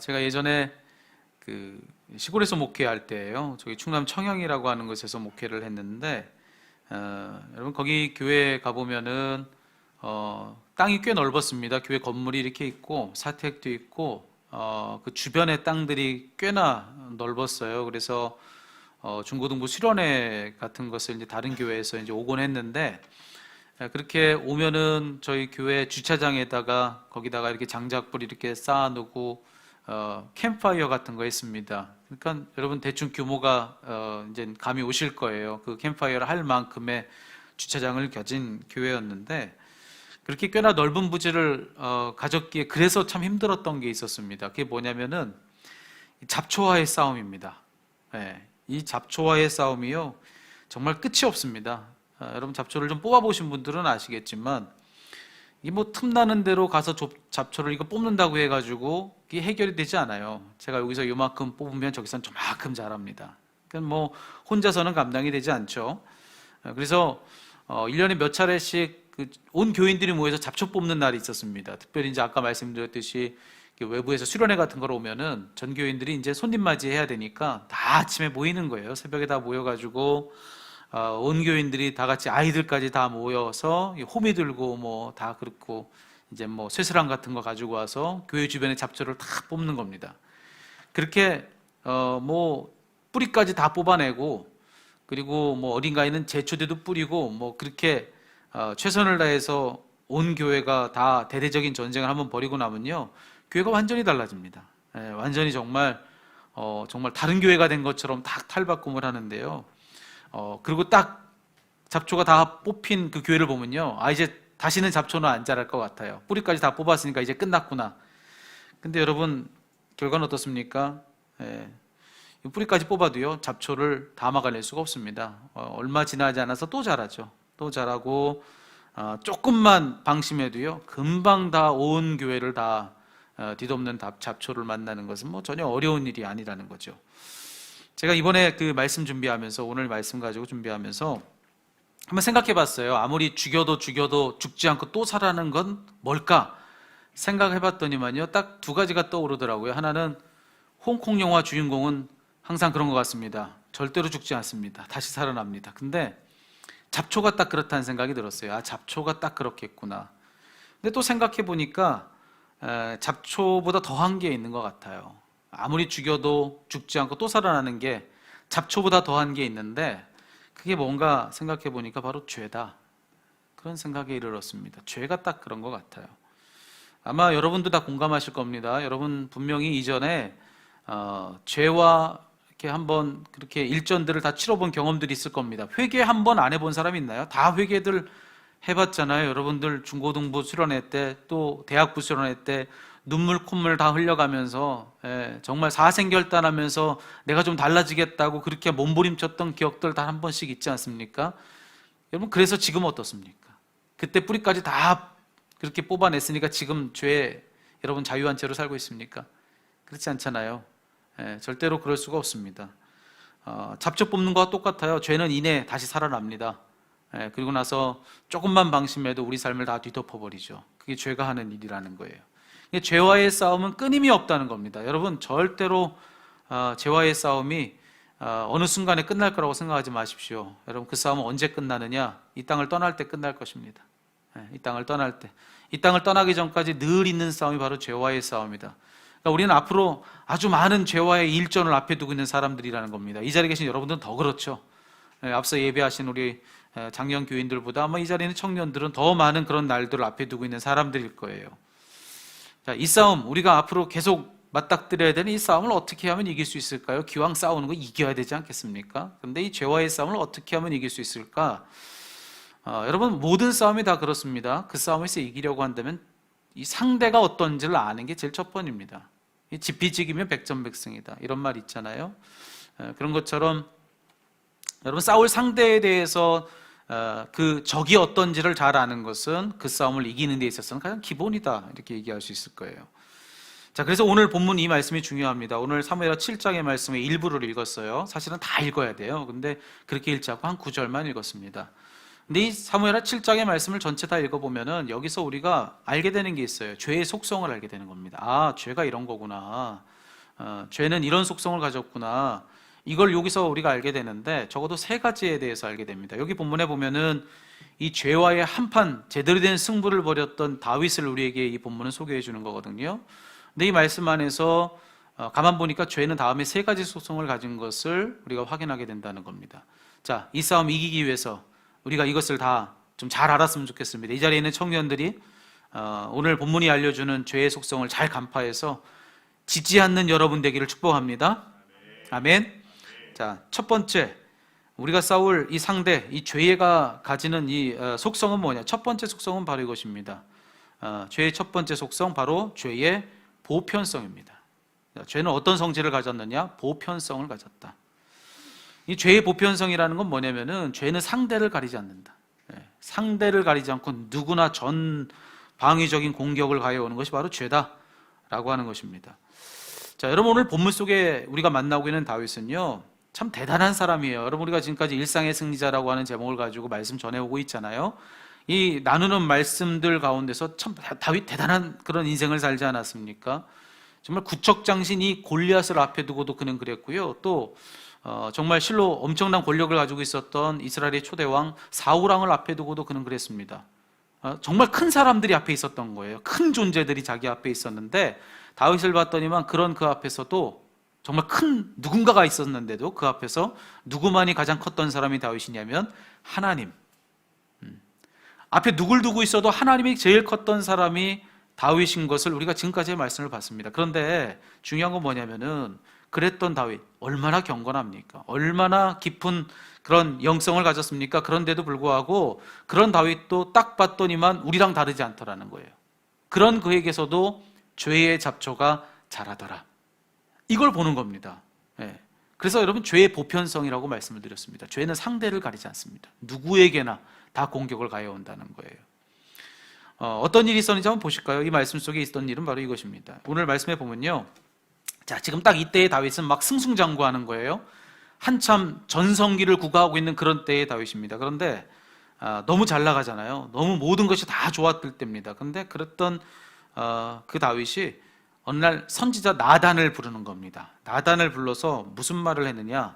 제가 예전에 그 시골에서 목회할 때예요. 저기 충남 청양이라고 하는 곳에서 목회를 했는데, 여러분 거기 교회 가보면은 땅이 꽤 넓었습니다. 교회 건물이 이렇게 있고 사택도 있고 그 주변의 땅들이 꽤나 넓었어요. 그래서 중고등부 수련회 같은 것을 이제 다른 교회에서 이제 오곤 했는데, 그렇게 오면은 저희 교회 주차장에다가 거기다가 이렇게 장작불 이렇게 쌓아놓고 캠프파이어 같은 거 했습니다. 그러니까 여러분 대충 규모가 이제 감이 오실 거예요. 그 캠프파이어를 할 만큼의 주차장을 가진 교회였는데, 그렇게 꽤나 넓은 부지를 가졌기에 그래서 참 힘들었던 게 있었습니다. 그게 뭐냐면은 잡초와의 싸움입니다. 이 잡초와의 싸움이요, 정말 끝이 없습니다. 여러분 잡초를 좀 뽑아보신 분들은 아시겠지만, 이 뭐 틈나는 대로 가서 잡초를 이거 뽑는다고 해가지고 이게 해결이 되지 않아요. 제가 여기서 요만큼 뽑으면 저기선 저만큼 자랍니다. 그러니까 뭐 혼자서는 감당이 되지 않죠. 그래서 1년에 몇 차례씩 온 교인들이 모여서 잡초 뽑는 날이 있었습니다. 특별히 이제 아까 말씀드렸듯이 외부에서 수련회 같은 걸 오면은 전 교인들이 이제 손님 맞이해야 되니까 다 아침에 모이는 거예요. 새벽에 다 모여가지고 온 교인들이 다 같이 아이들까지 다 모여서 호미 들고 뭐 다 그렇고 이제 뭐 쇠스랑 같은 거 가지고 와서 교회 주변에 잡초를 다 뽑는 겁니다. 그렇게 뭐 뿌리까지 다 뽑아내고, 그리고 뭐 어딘가에는 제초제도 뿌리고 뭐 그렇게 최선을 다해서 온 교회가 다 대대적인 전쟁을 한번 벌이고 나면요, 교회가 완전히 달라집니다. 완전히 정말 다른 교회가 된 것처럼 딱 탈바꿈을 하는데요. 그리고 딱 잡초가 다 뽑힌 그 교회를 보면요, 이제 다시는 잡초는 안 자랄 것 같아요. 뿌리까지 다 뽑았으니까 이제 끝났구나. 근데 여러분 결과는 어떻습니까? 뿌리까지 뽑아도요, 잡초를 다 막아낼 수가 없습니다. 얼마 지나지 않아서 또 자라죠. 또 자라고 조금만 방심해도요, 금방 다 온 교회를 다 뒤덮는 잡초를 만나는 것은 뭐 전혀 어려운 일이 아니라는 거죠. 제가 이번에 그 말씀 준비하면서, 오늘 말씀 가지고 준비하면서 한번 생각해 봤어요. 아무리 죽여도 죽지 않고 또 살아나는 건 뭘까 생각해 봤더니만요, 딱 두 가지가 떠오르더라고요. 하나는 홍콩 영화 주인공은 항상 그런 것 같습니다. 절대로 죽지 않습니다. 다시 살아납니다. 근데 잡초가 딱 그렇다는 생각이 들었어요. 잡초가 딱 그렇겠구나. 근데 또 생각해 보니까 잡초보다 더한 게 있는 것 같아요. 아무리 죽여도 죽지 않고 또 살아나는 게 잡초보다 더한 게 있는데, 그게 뭔가 생각해 보니까 바로 죄다. 그런 생각에 이르렀습니다. 죄가 딱 그런 것 같아요. 아마 여러분도 다 공감하실 겁니다. 여러분 분명히 이전에 죄와 이렇게 한번 그렇게 일전들을 다 치러본 경험들이 있을 겁니다. 회개 한 번 안 해본 사람이 있나요? 다 회개들 해봤잖아요. 여러분들 중고등부 수련회 때, 또 대학부 수련회 때 눈물 콧물 다 흘려가면서 정말 사생결단하면서 내가 좀 달라지겠다고 그렇게 몸부림쳤던 기억들 다 한 번씩 있지 않습니까? 여러분 그래서 지금 어떻습니까? 그때 뿌리까지 다 그렇게 뽑아냈으니까 지금 죄, 여러분 자유한 채로 살고 있습니까? 그렇지 않잖아요. 절대로 그럴 수가 없습니다. 잡초 뽑는 거와 똑같아요. 죄는 이내 다시 살아납니다. 그리고 나서 조금만 방심해도 우리 삶을 다 뒤덮어버리죠. 그게 죄가 하는 일이라는 거예요. 죄와의 싸움은 끊임이 없다는 겁니다. 여러분 절대로 죄와의 싸움이 어느 순간에 끝날 거라고 생각하지 마십시오. 여러분 그 싸움은 언제 끝나느냐? 이 땅을 떠날 때 끝날 것입니다. 이 땅을 떠날 때, 이 땅을 떠나기 전까지 늘 있는 싸움이 바로 죄와의 싸움이다. 그러니까 우리는 앞으로 아주 많은 죄와의 일전을 앞에 두고 있는 사람들이라는 겁니다. 이 자리에 계신 여러분들은 더 그렇죠. 앞서 예배하신 우리 장년 교인들보다 아마 이 자리에 있는 청년들은 더 많은 그런 날들을 앞에 두고 있는 사람들일 거예요. 자, 이 싸움, 우리가 앞으로 계속 맞닥뜨려야 되는 이 싸움을 어떻게 하면 이길 수 있을까요? 기왕 싸우는 거 이겨야 되지 않겠습니까? 그런데 이 죄와의 싸움을 어떻게 하면 이길 수 있을까? 여러분 모든 싸움이 다 그렇습니다. 그 싸움에서 이기려고 한다면 이 상대가 어떤지를 아는 게 제일 첫 번입니다. 지피지기면 백전백승이다, 이런 말 있잖아요. 그런 것처럼 여러분 싸울 상대에 대해서 그 적이 어떤지를 잘 아는 것은 그 싸움을 이기는 데 있어서는 가장 기본이다, 이렇게 얘기할 수 있을 거예요. 자, 그래서 오늘 본문 이 말씀이 중요합니다. 오늘 사무엘하 7장의 말씀의 일부를 읽었어요. 사실은 다 읽어야 돼요. 근데 그렇게 읽지 않고 한 구절만 읽었습니다. 근데 이 사무엘하 7장의 말씀을 전체 다 읽어보면은 여기서 우리가 알게 되는 게 있어요. 죄의 속성을 알게 되는 겁니다. 아, 죄가 이런 거구나. 죄는 이런 속성을 가졌구나. 이걸 여기서 우리가 알게 되는데 적어도 세 가지에 대해서 알게 됩니다. 여기 본문에 보면은 이 죄와의 한판 제대로 된 승부를 벌였던 다윗을 우리에게 이 본문은 소개해 주는 거거든요. 근데 이 말씀 안에서 가만 보니까 죄는 다음에 세 가지 속성을 가진 것을 우리가 확인하게 된다는 겁니다. 자, 이 싸움 이기기 위해서 우리가 이것을 다 좀 잘 알았으면 좋겠습니다. 이 자리에 있는 청년들이 오늘 본문이 알려주는 죄의 속성을 잘 간파해서 지지 않는 여러분 되기를 축복합니다. 아멘. 자, 첫 번째, 우리가 싸울 이 상대, 이 죄가 가지는 이 속성은 뭐냐? 첫 번째 속성은 바로 이것입니다. 죄의 첫 번째 속성, 바로 죄의 보편성입니다. 죄는 어떤 성질을 가졌느냐? 보편성을 가졌다. 이 죄의 보편성이라는 건 뭐냐면은 죄는 상대를 가리지 않는다. 상대를 가리지 않고 누구나 전방위적인 공격을 가해오는 것이 바로 죄다라고 하는 것입니다. 자, 여러분 오늘 본문 속에 우리가 만나고 있는 다윗은요, 참 대단한 사람이에요. 여러분 우리가 지금까지 일상의 승리자라고 하는 제목을 가지고 말씀 전해오고 있잖아요. 이 나누는 말씀들 가운데서 참 다윗 대단한 그런 인생을 살지 않았습니까? 정말 구척장신 이 골리앗을 앞에 두고도 그는 그랬고요. 또 정말 실로 엄청난 권력을 가지고 있었던 이스라엘의 초대왕 사울왕을 앞에 두고도 그는 그랬습니다. 정말 큰 사람들이 앞에 있었던 거예요. 큰 존재들이 자기 앞에 있었는데 다윗을 봤더니만 그런 그 앞에서도 정말 큰 누군가가 있었는데도 그 앞에서 누구만이 가장 컸던 사람이 다윗이냐면 하나님. 앞에 누굴 두고 있어도 하나님이 제일 컸던 사람이 다윗인 것을 우리가 지금까지의 말씀을 봤습니다. 그런데 중요한 건 뭐냐면은 그랬던 다윗 얼마나 경건합니까? 얼마나 깊은 그런 영성을 가졌습니까? 그런데도 불구하고 그런 다윗도 딱 봤더니만 우리랑 다르지 않더라는 거예요. 그런 그에게서도 죄의 잡초가 자라더라. 이걸 보는 겁니다. 그래서 여러분 죄의 보편성이라고 말씀을 드렸습니다. 죄는 상대를 가리지 않습니다. 누구에게나 다 공격을 가해온다는 거예요. 어떤 일이 있었는지 한번 보실까요? 이 말씀 속에 있었던 일은 바로 이것입니다. 오늘 말씀에 보면요, 자, 지금 딱 이때의 다윗은 막 승승장구하는 거예요. 한참 전성기를 구가하고 있는 그런 때의 다윗입니다. 그런데 너무 잘 나가잖아요. 너무 모든 것이 다 좋았을 때입니다. 그런데 그랬던 그 다윗이 어느 날 선지자 나단을 부르는 겁니다. 나단을 불러서 무슨 말을 했느냐?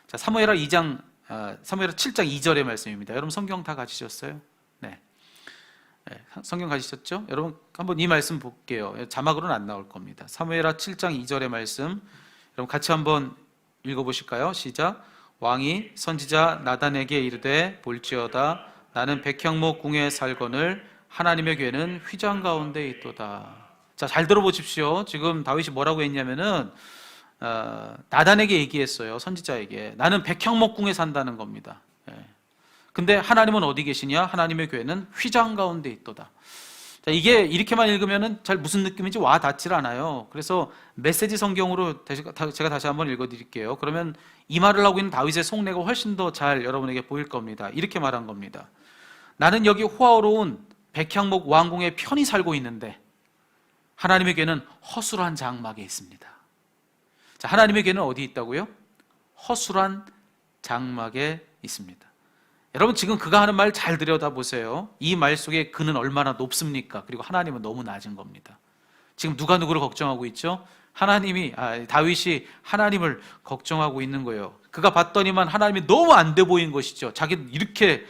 자, 사무엘하 7장 2절의 말씀입니다. 여러분 성경 다 가지셨어요? 네. 성경 가지셨죠? 여러분 한번 이 말씀 볼게요. 자막으로는 안 나올 겁니다. 사무엘하 7장 2절의 말씀 여러분 같이 한번 읽어보실까요? 시작. 왕이 선지자 나단에게 이르되 볼지어다 나는 백향목 궁에 살거늘 하나님의 괴는 휘장 가운데 있도다. 자, 잘 들어보십시오. 지금 다윗이 뭐라고 했냐면은 나단에게 얘기했어요. 선지자에게. 나는 백향목 궁에 산다는 겁니다. 근데 하나님은 어디 계시냐? 하나님의 교회는 휘장 가운데 있도다. 자, 이게 이렇게만 읽으면은 잘 무슨 느낌인지 와 닿질 않아요. 그래서 메시지 성경으로 제가 다시 한번 읽어드릴게요. 그러면 이 말을 하고 있는 다윗의 속내가 훨씬 더 잘 여러분에게 보일 겁니다. 이렇게 말한 겁니다. 나는 여기 호화로운 백향목 왕궁에 편히 살고 있는데 하나님의 교회는 허술한 장막에 있습니다. 자, 하나님의 교회는 어디 있다고요? 허술한 장막에 있습니다. 여러분 지금 그가 하는 말 잘 들여다보세요. 이 말 속에 그는 얼마나 높습니까? 그리고 하나님은 너무 낮은 겁니다. 지금 누가 누구를 걱정하고 있죠? 다윗이 하나님을 걱정하고 있는 거예요. 그가 봤더니만 하나님이 너무 안 돼 보인 것이죠. 자기는 이렇게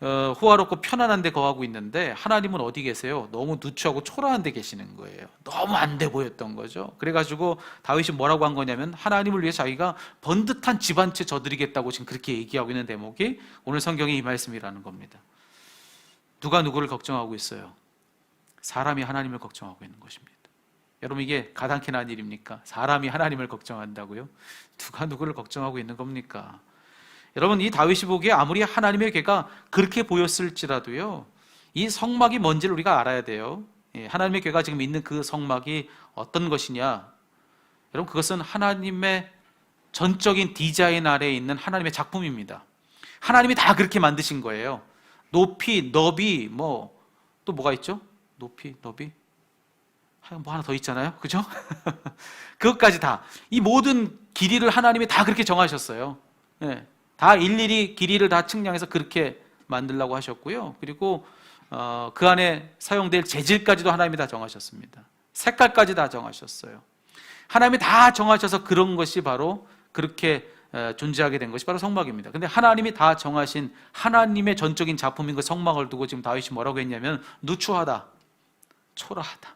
호화롭고 편안한 데 거하고 있는데 하나님은 어디 계세요? 너무 누추하고 초라한 데 계시는 거예요. 너무 안 돼 보였던 거죠. 그래가지고 다윗이 뭐라고 한 거냐면 하나님을 위해 자기가 번듯한 집 한 채 져드리겠다고 지금 그렇게 얘기하고 있는 대목이 오늘 성경의 이 말씀이라는 겁니다. 누가 누구를 걱정하고 있어요? 사람이 하나님을 걱정하고 있는 것입니다. 여러분 이게 가당키 난 일입니까? 사람이 하나님을 걱정한다고요? 누가 누구를 걱정하고 있는 겁니까? 여러분 이 다윗이 보기에 아무리 하나님의 괴가 그렇게 보였을지라도요, 이 성막이 뭔지를 우리가 알아야 돼요. 하나님의 괴가 지금 있는 그 성막이 어떤 것이냐? 여러분 그것은 하나님의 전적인 디자인 아래에 있는 하나님의 작품입니다. 하나님이 다 그렇게 만드신 거예요. 높이, 너비, 또 뭐가 있죠? 높이, 너비, 뭐 하나 더 있잖아요, 그죠? 그것까지 다, 이 모든 길이를 하나님이 다 그렇게 정하셨어요. 다 일일이 길이를 다 측량해서 그렇게 만들라고 하셨고요. 그리고 그 안에 사용될 재질까지도 하나님이 다 정하셨습니다. 색깔까지 다 정하셨어요. 하나님이 다 정하셔서 그런 것이 바로 그렇게 존재하게 된 것이 바로 성막입니다. 근데 하나님이 다 정하신 하나님의 전적인 작품인 그 성막을 두고 지금 다윗이 뭐라고 했냐면 누추하다, 초라하다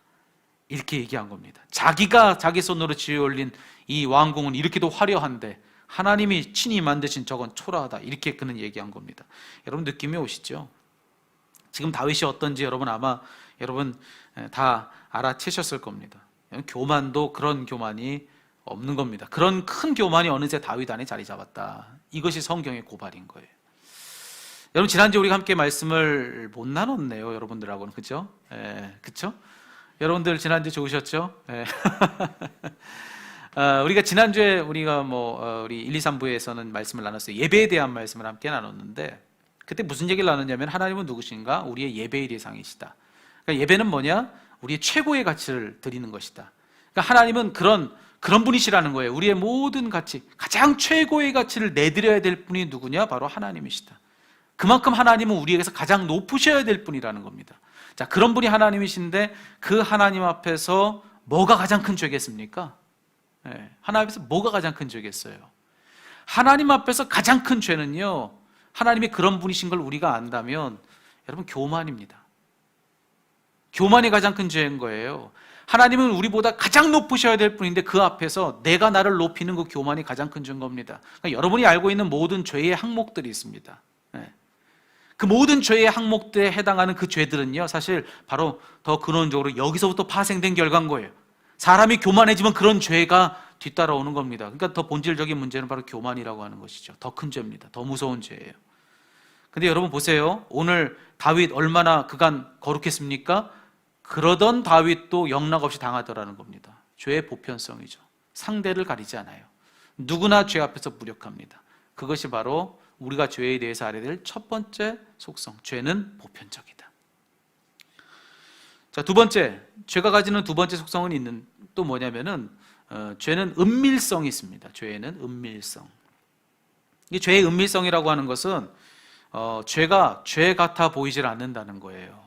이렇게 얘기한 겁니다. 자기가 자기 손으로 지어 올린 이 왕궁은 이렇게도 화려한데 하나님이 친히 만드신 저건 초라하다 이렇게 그는 얘기한 겁니다. 여러분 느낌이 오시죠? 지금 다윗이 어떤지 여러분 다 알아채셨을 겁니다. 교만도 그런 교만이 없는 겁니다. 그런 큰 교만이 어느새 다윗 안에 자리 잡았다. 이것이 성경의 고발인 거예요. 여러분 지난주에 우리가 함께 말씀을 못 나눴네요. 여러분들하고는 그죠? 그쵸? 여러분들 지난주 좋으셨죠? 우리가 지난주에 우리가 우리 1, 2, 3부에서는 말씀을 나눴어요. 예배에 대한 말씀을 함께 나눴는데 그때 무슨 얘기를 나눴냐면 하나님은 누구신가? 우리의 예배의 대상이시다. 그러니까 예배는 뭐냐? 우리의 최고의 가치를 드리는 것이다. 그러니까 하나님은 그런 분이시라는 거예요. 우리의 모든 가치, 가장 최고의 가치를 내드려야 될 분이 누구냐? 바로 하나님이시다. 그만큼 하나님은 우리에게서 가장 높으셔야 될 분이라는 겁니다. 자, 그런 분이 하나님이신데 그 하나님 앞에서 뭐가 가장 큰 죄겠습니까? 하나님 앞에서 뭐가 가장 큰 죄겠어요? 하나님 앞에서 가장 큰 죄는요, 하나님이 그런 분이신 걸 우리가 안다면 여러분 교만입니다. 교만이 가장 큰 죄인 거예요. 하나님은 우리보다 가장 높으셔야 될 분인데 그 앞에서 내가 나를 높이는 그 교만이 가장 큰 죄인 겁니다. 그러니까 여러분이 알고 있는 모든 죄의 항목들이 있습니다. 그 모든 죄의 항목들에 해당하는 그 죄들은요, 사실 바로 더 근원적으로 여기서부터 파생된 결과인 거예요. 사람이 교만해지면 그런 죄가 뒤따라오는 겁니다. 그러니까 더 본질적인 문제는 바로 교만이라고 하는 것이죠. 더 큰 죄입니다. 더 무서운 죄예요. 근데 여러분 보세요. 오늘 다윗 얼마나 그간 거룩했습니까? 그러던 다윗도 영락없이 당하더라는 겁니다. 죄의 보편성이죠. 상대를 가리지 않아요. 누구나 죄 앞에서 무력합니다. 그것이 바로 우리가 죄에 대해서 알아야 될 첫 번째 속성. 죄는 보편적이다. 자, 두 번째, 죄가 가지는 두 번째 속성은 또 뭐냐면은 죄는 은밀성이 있습니다. 죄에는 은밀성. 이 죄의 은밀성이라고 하는 것은 죄가 죄 같아 보이질 않는다는 거예요.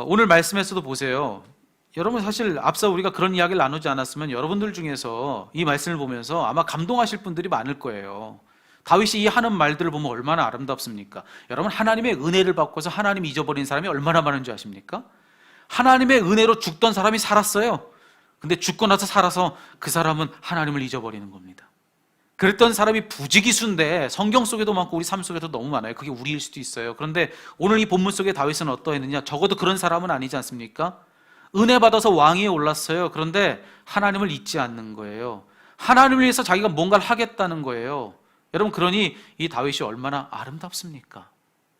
오늘 말씀에서도 보세요. 여러분 사실 앞서 우리가 그런 이야기를 나누지 않았으면 여러분들 중에서 이 말씀을 보면서 아마 감동하실 분들이 많을 거예요. 다윗이 이 하는 말들을 보면 얼마나 아름답습니까? 여러분 하나님의 은혜를 받고서 하나님 잊어버린 사람이 얼마나 많은 줄 아십니까? 하나님의 은혜로 죽던 사람이 살았어요. 근데 죽고 나서 살아서 그 사람은 하나님을 잊어버리는 겁니다. 그랬던 사람이 부지기수인데 성경 속에도 많고 우리 삶 속에도 너무 많아요. 그게 우리일 수도 있어요. 그런데 오늘 이 본문 속에 다윗은 어떠했느냐? 적어도 그런 사람은 아니지 않습니까? 은혜 받아서 왕위에 올랐어요. 그런데 하나님을 잊지 않는 거예요. 하나님을 위해서 자기가 뭔가를 하겠다는 거예요. 여러분 그러니 이 다윗이 얼마나 아름답습니까?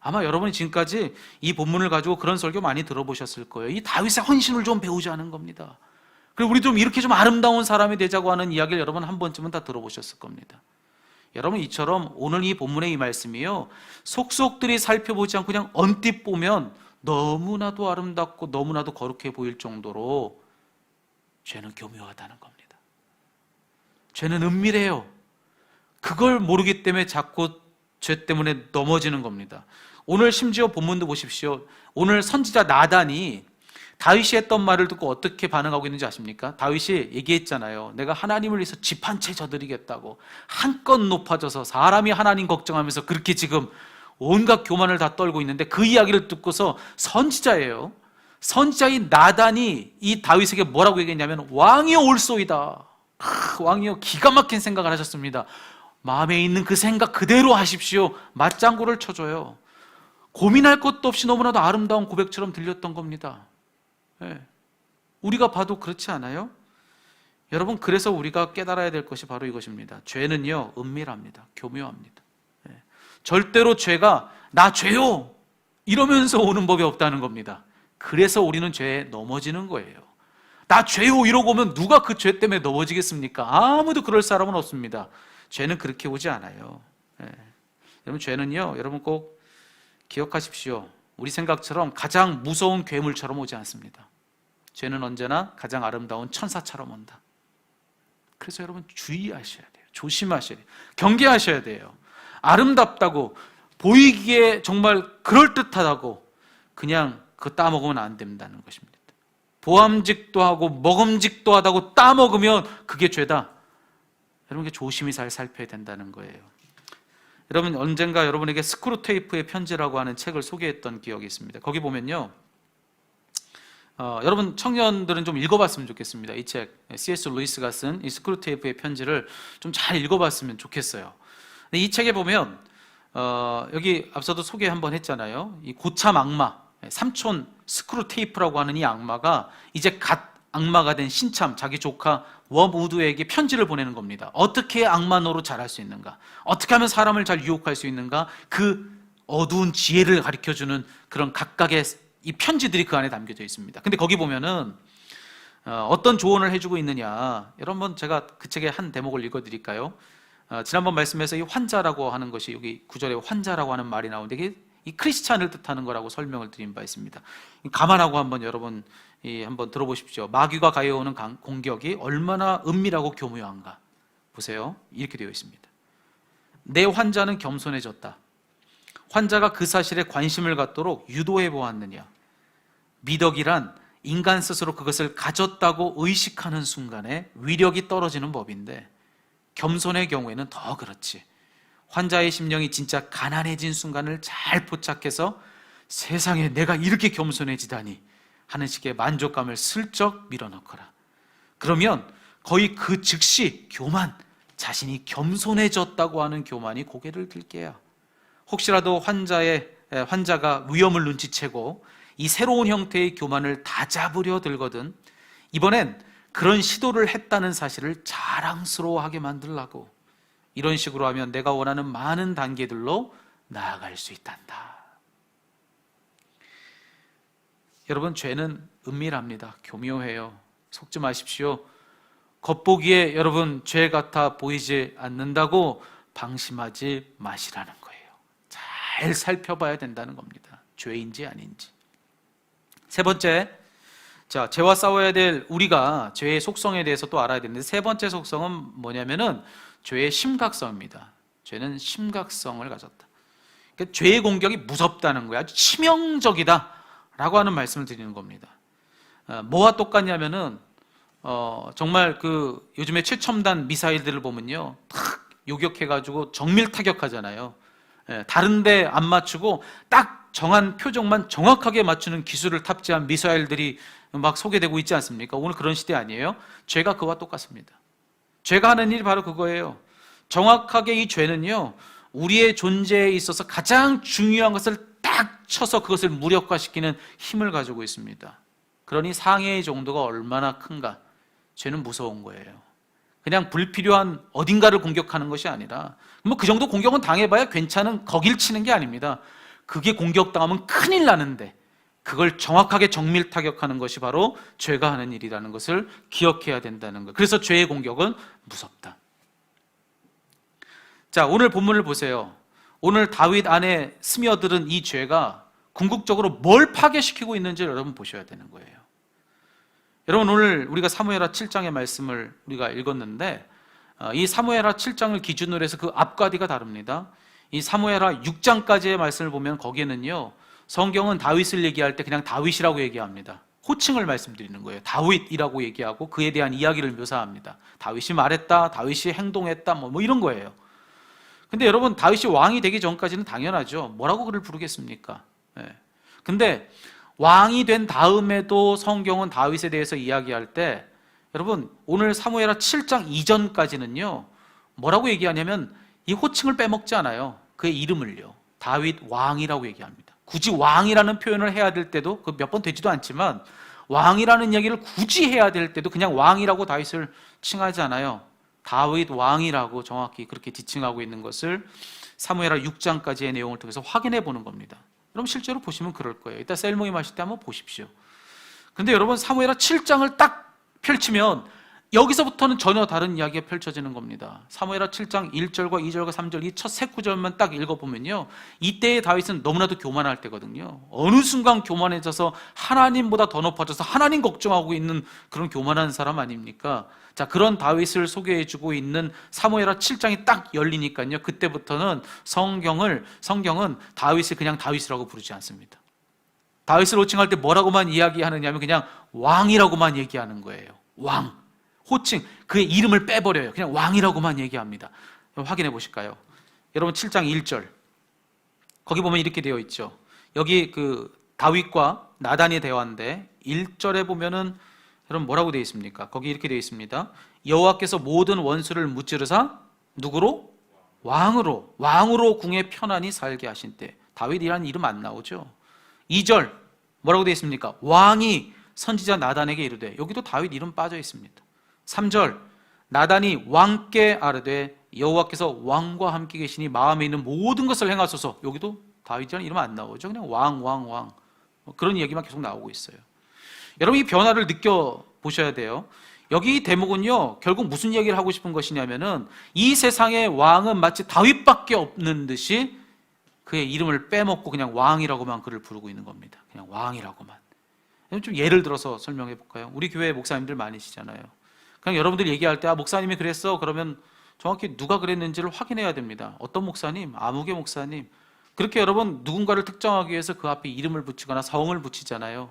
아마 여러분이 지금까지 이 본문을 가지고 그런 설교 많이 들어보셨을 거예요. 이 다윗의 헌신을 좀 배우자는 겁니다. 그리고 우리 좀 이렇게 좀 아름다운 사람이 되자고 하는 이야기를 여러분 한 번쯤은 다 들어보셨을 겁니다. 여러분 이처럼 오늘 이 본문의 이 말씀이요, 속속들이 살펴보지 않고 그냥 언뜻 보면 너무나도 아름답고 너무나도 거룩해 보일 정도로 죄는 교묘하다는 겁니다. 죄는 은밀해요. 그걸 모르기 때문에 자꾸 죄 때문에 넘어지는 겁니다. 오늘 심지어 본문도 보십시오. 오늘 선지자 나단이 다윗이 했던 말을 듣고 어떻게 반응하고 있는지 아십니까? 다윗이 얘기했잖아요. 내가 하나님을 위해서 집 한 채 져드리겠다고. 한껏 높아져서 사람이 하나님 걱정하면서 그렇게 지금 온갖 교만을 다 떨고 있는데 그 이야기를 듣고서 선지자예요. 선지자인 나단이 이 다윗에게 뭐라고 얘기했냐면 왕이여 올소이다. 왕이여 기가 막힌 생각을 하셨습니다. 마음에 있는 그 생각 그대로 하십시오. 맞장구를 쳐줘요. 고민할 것도 없이 너무나도 아름다운 고백처럼 들렸던 겁니다. 우리가 봐도 그렇지 않아요? 여러분 그래서 우리가 깨달아야 될 것이 바로 이것입니다. 죄는요 은밀합니다. 교묘합니다. 절대로 죄가 나 죄요 이러면서 오는 법이 없다는 겁니다. 그래서 우리는 죄에 넘어지는 거예요. 나 죄요 이러고 오면 누가 그 죄 때문에 넘어지겠습니까? 아무도 그럴 사람은 없습니다. 죄는 그렇게 오지 않아요. 여러분 죄는요, 여러분 꼭 기억하십시오. 우리 생각처럼 가장 무서운 괴물처럼 오지 않습니다. 죄는 언제나 가장 아름다운 천사처럼 온다. 그래서 여러분 주의하셔야 돼요. 조심하셔야 돼요. 경계하셔야 돼요. 아름답다고 보이기에 정말 그럴듯하다고 그냥 그거 따먹으면 안 된다는 것입니다. 보암직도 하고 먹음직도 하다고 따먹으면 그게 죄다. 여러분, 이게 조심히 잘 살펴야 된다는 거예요. 여러분, 언젠가 여러분에게 스크루테이프의 편지라고 하는 책을 소개했던 기억이 있습니다. 거기 보면요, 여러분 청년들은 좀 읽어봤으면 좋겠습니다. 이 책, C.S. 루이스가 쓴 이 스크루테이프의 편지를 좀 잘 읽어봤으면 좋겠어요. 근데 이 책에 보면 여기 앞서도 소개 한번 했잖아요. 이 고참 악마, 삼촌 스크루테이프라고 하는 이 악마가 이제 갓 악마가 된 신참 자기 조카 웜우드에게 편지를 보내는 겁니다. 어떻게 악마 노릇 잘할 수 있는가, 어떻게 하면 사람을 잘 유혹할 수 있는가, 그 어두운 지혜를 가르쳐주는 그런 각각의 이 편지들이 그 안에 담겨져 있습니다. 근데 거기 보면은 어떤 조언을 해주고 있느냐, 여러분 제가 그 책의 한 대목을 읽어드릴까요? 지난번 말씀에서 이 환자라고 하는 것이 여기 구절에 환자라고 하는 말이 나오는데 이게 이 크리스찬을 뜻하는 거라고 설명을 드린 바 있습니다. 감안하고 한번 여러분 한번 들어보십시오. 마귀가 가해오는 공격이 얼마나 은밀하고 교묘한가 보세요. 이렇게 되어 있습니다. 내 환자는 겸손해졌다. 환자가 그 사실에 관심을 갖도록 유도해 보았느냐. 미덕이란 인간 스스로 그것을 가졌다고 의식하는 순간에 위력이 떨어지는 법인데, 겸손의 경우에는 더 그렇지. 환자의 심령이 진짜 가난해진 순간을 잘 포착해서 세상에 내가 이렇게 겸손해지다니 하는 식의 만족감을 슬쩍 밀어넣거라. 그러면 거의 그 즉시 교만, 자신이 겸손해졌다고 하는 교만이 고개를 들게야. 혹시라도 환자가 위험을 눈치채고 이 새로운 형태의 교만을 다잡으려 들거든 이번엔 그런 시도를 했다는 사실을 자랑스러워하게 만들라고. 이런 식으로 하면 내가 원하는 많은 단계들로 나아갈 수 있단다. 여러분, 죄는 은밀합니다. 교묘해요. 속지 마십시오. 겉보기에 여러분 죄 같아 보이지 않는다고 방심하지 마시라는 거예요. 잘 살펴봐야 된다는 겁니다. 죄인지 아닌지. 세 번째, 자, 죄와 싸워야 될 우리가 죄의 속성에 대해서 또 알아야 되는데, 세 번째 속성은 뭐냐면은 죄의 심각성입니다. 죄는 심각성을 가졌다. 그러니까 죄의 공격이 무섭다는 거예요. 아주 치명적이다 라고 하는 말씀을 드리는 겁니다. 뭐와 똑같냐면은 정말 그 요즘에 최첨단 미사일들을 보면요, 탁 요격해가지고 정밀 타격하잖아요. 다른데 안 맞추고 딱 정한 표적만 정확하게 맞추는 기술을 탑재한 미사일들이 막 소개되고 있지 않습니까? 오늘 그런 시대 아니에요? 죄가 그와 똑같습니다. 죄가 하는 일이 바로 그거예요. 정확하게 이 죄는요, 우리의 존재에 있어서 가장 중요한 것을 딱 쳐서 그것을 무력화시키는 힘을 가지고 있습니다. 그러니 상해의 정도가 얼마나 큰가. 죄는 무서운 거예요. 그냥 불필요한 어딘가를 공격하는 것이 아니라, 뭐 그 정도 공격은 당해봐야 괜찮은 거길 치는 게 아닙니다. 그게 공격당하면 큰일 나는데 그걸 정확하게 정밀 타격하는 것이 바로 죄가 하는 일이라는 것을 기억해야 된다는 것. 그래서 죄의 공격은 무섭다. 자, 오늘 본문을 보세요. 오늘 다윗 안에 스며들은 이 죄가 궁극적으로 뭘 파괴시키고 있는지 여러분 보셔야 되는 거예요. 여러분, 오늘 우리가 사무엘하 7장의 말씀을 우리가 읽었는데, 이 사무엘하 7장을 기준으로 해서 그 앞과 뒤가 다릅니다. 이 사무엘하 6장까지의 말씀을 보면 거기에는요, 성경은 다윗을 얘기할 때 그냥 다윗이라고 얘기합니다. 호칭을 말씀드리는 거예요. 다윗이라고 얘기하고 그에 대한 이야기를 묘사합니다. 다윗이 말했다, 다윗이 행동했다, 뭐 이런 거예요. 근데 여러분, 다윗이 왕이 되기 전까지는 당연하죠. 뭐라고 그를 부르겠습니까? 근데 왕이 된 다음에도 성경은 다윗에 대해서 이야기할 때, 여러분, 오늘 사무엘하 7장 이전까지는요, 뭐라고 얘기하냐면 이 호칭을 빼먹지 않아요. 그의 이름을요, 다윗 왕이라고 얘기합니다. 굳이 왕이라는 표현을 해야 될 때도, 그 몇 번 되지도 않지만 왕이라는 얘기를 굳이 해야 될 때도 그냥 왕이라고 다윗을 칭하지 않아요. 다윗 왕이라고 정확히 그렇게 지칭하고 있는 것을 사무엘하 6장까지의 내용을 통해서 확인해 보는 겁니다. 여러분, 실제로 보시면 그럴 거예요. 이따 셀 모임 하실 때 한번 보십시오. 근데 여러분, 사무엘하 7장을 딱 펼치면 여기서부터는 전혀 다른 이야기가 펼쳐지는 겁니다. 사무엘하 7장 1절과 2절과 3절 이 첫 세 구절만 딱 읽어보면요, 이때의 다윗은 너무나도 교만할 때거든요. 어느 순간 교만해져서 하나님보다 더 높아져서 하나님 걱정하고 있는 그런 교만한 사람 아닙니까? 자, 그런 다윗을 소개해주고 있는 사무엘하 7장이 딱 열리니까요, 그때부터는 성경은 다윗을 그냥 다윗이라고 부르지 않습니다. 다윗을 호칭할 때 뭐라고만 이야기하느냐면 그냥 왕이라고만 얘기하는 거예요. 왕. 호칭, 그의 이름을 빼버려요. 그냥 왕이라고만 얘기합니다. 확인해 보실까요? 여러분 7장 1절 거기 보면 이렇게 되어 있죠. 여기 그 다윗과 나단의 대화인데 1절에 보면은 여러분 뭐라고 되어 있습니까? 거기 이렇게 되어 있습니다. 여호와께서 모든 원수를 무찌르사 누구로? 왕으로 궁에 편안히 살게 하신 때. 다윗이라는 이름 안 나오죠. 2절 뭐라고 되어 있습니까? 왕이 선지자 나단에게 이르되, 여기도 다윗 이름 빠져 있습니다. 3절 나단이 왕께 아뢰되 여호와께서 왕과 함께 계시니 마음에 있는 모든 것을 행하소서. 여기도 다윗이라는 이름 안 나오죠. 그냥 왕 그런 얘기만 계속 나오고 있어요. 여러분 이 변화를 느껴보셔야 돼요. 여기 이 대목은요, 결국 무슨 얘기를 하고 싶은 것이냐면은 이 세상의 왕은 마치 다윗밖에 없는 듯이 그의 이름을 빼먹고 그냥 왕이라고만 그를 부르고 있는 겁니다. 그냥 왕이라고만. 좀 예를 들어서 설명해 볼까요? 우리 교회 목사님들 많으시잖아요. 그냥 여러분들 얘기할 때 목사님이 그랬어 그러면 정확히 누가 그랬는지를 확인해야 됩니다. 어떤 목사님? 아무개 목사님. 그렇게 여러분 누군가를 특정하기 위해서 그 앞에 이름을 붙이거나 성을 붙이잖아요.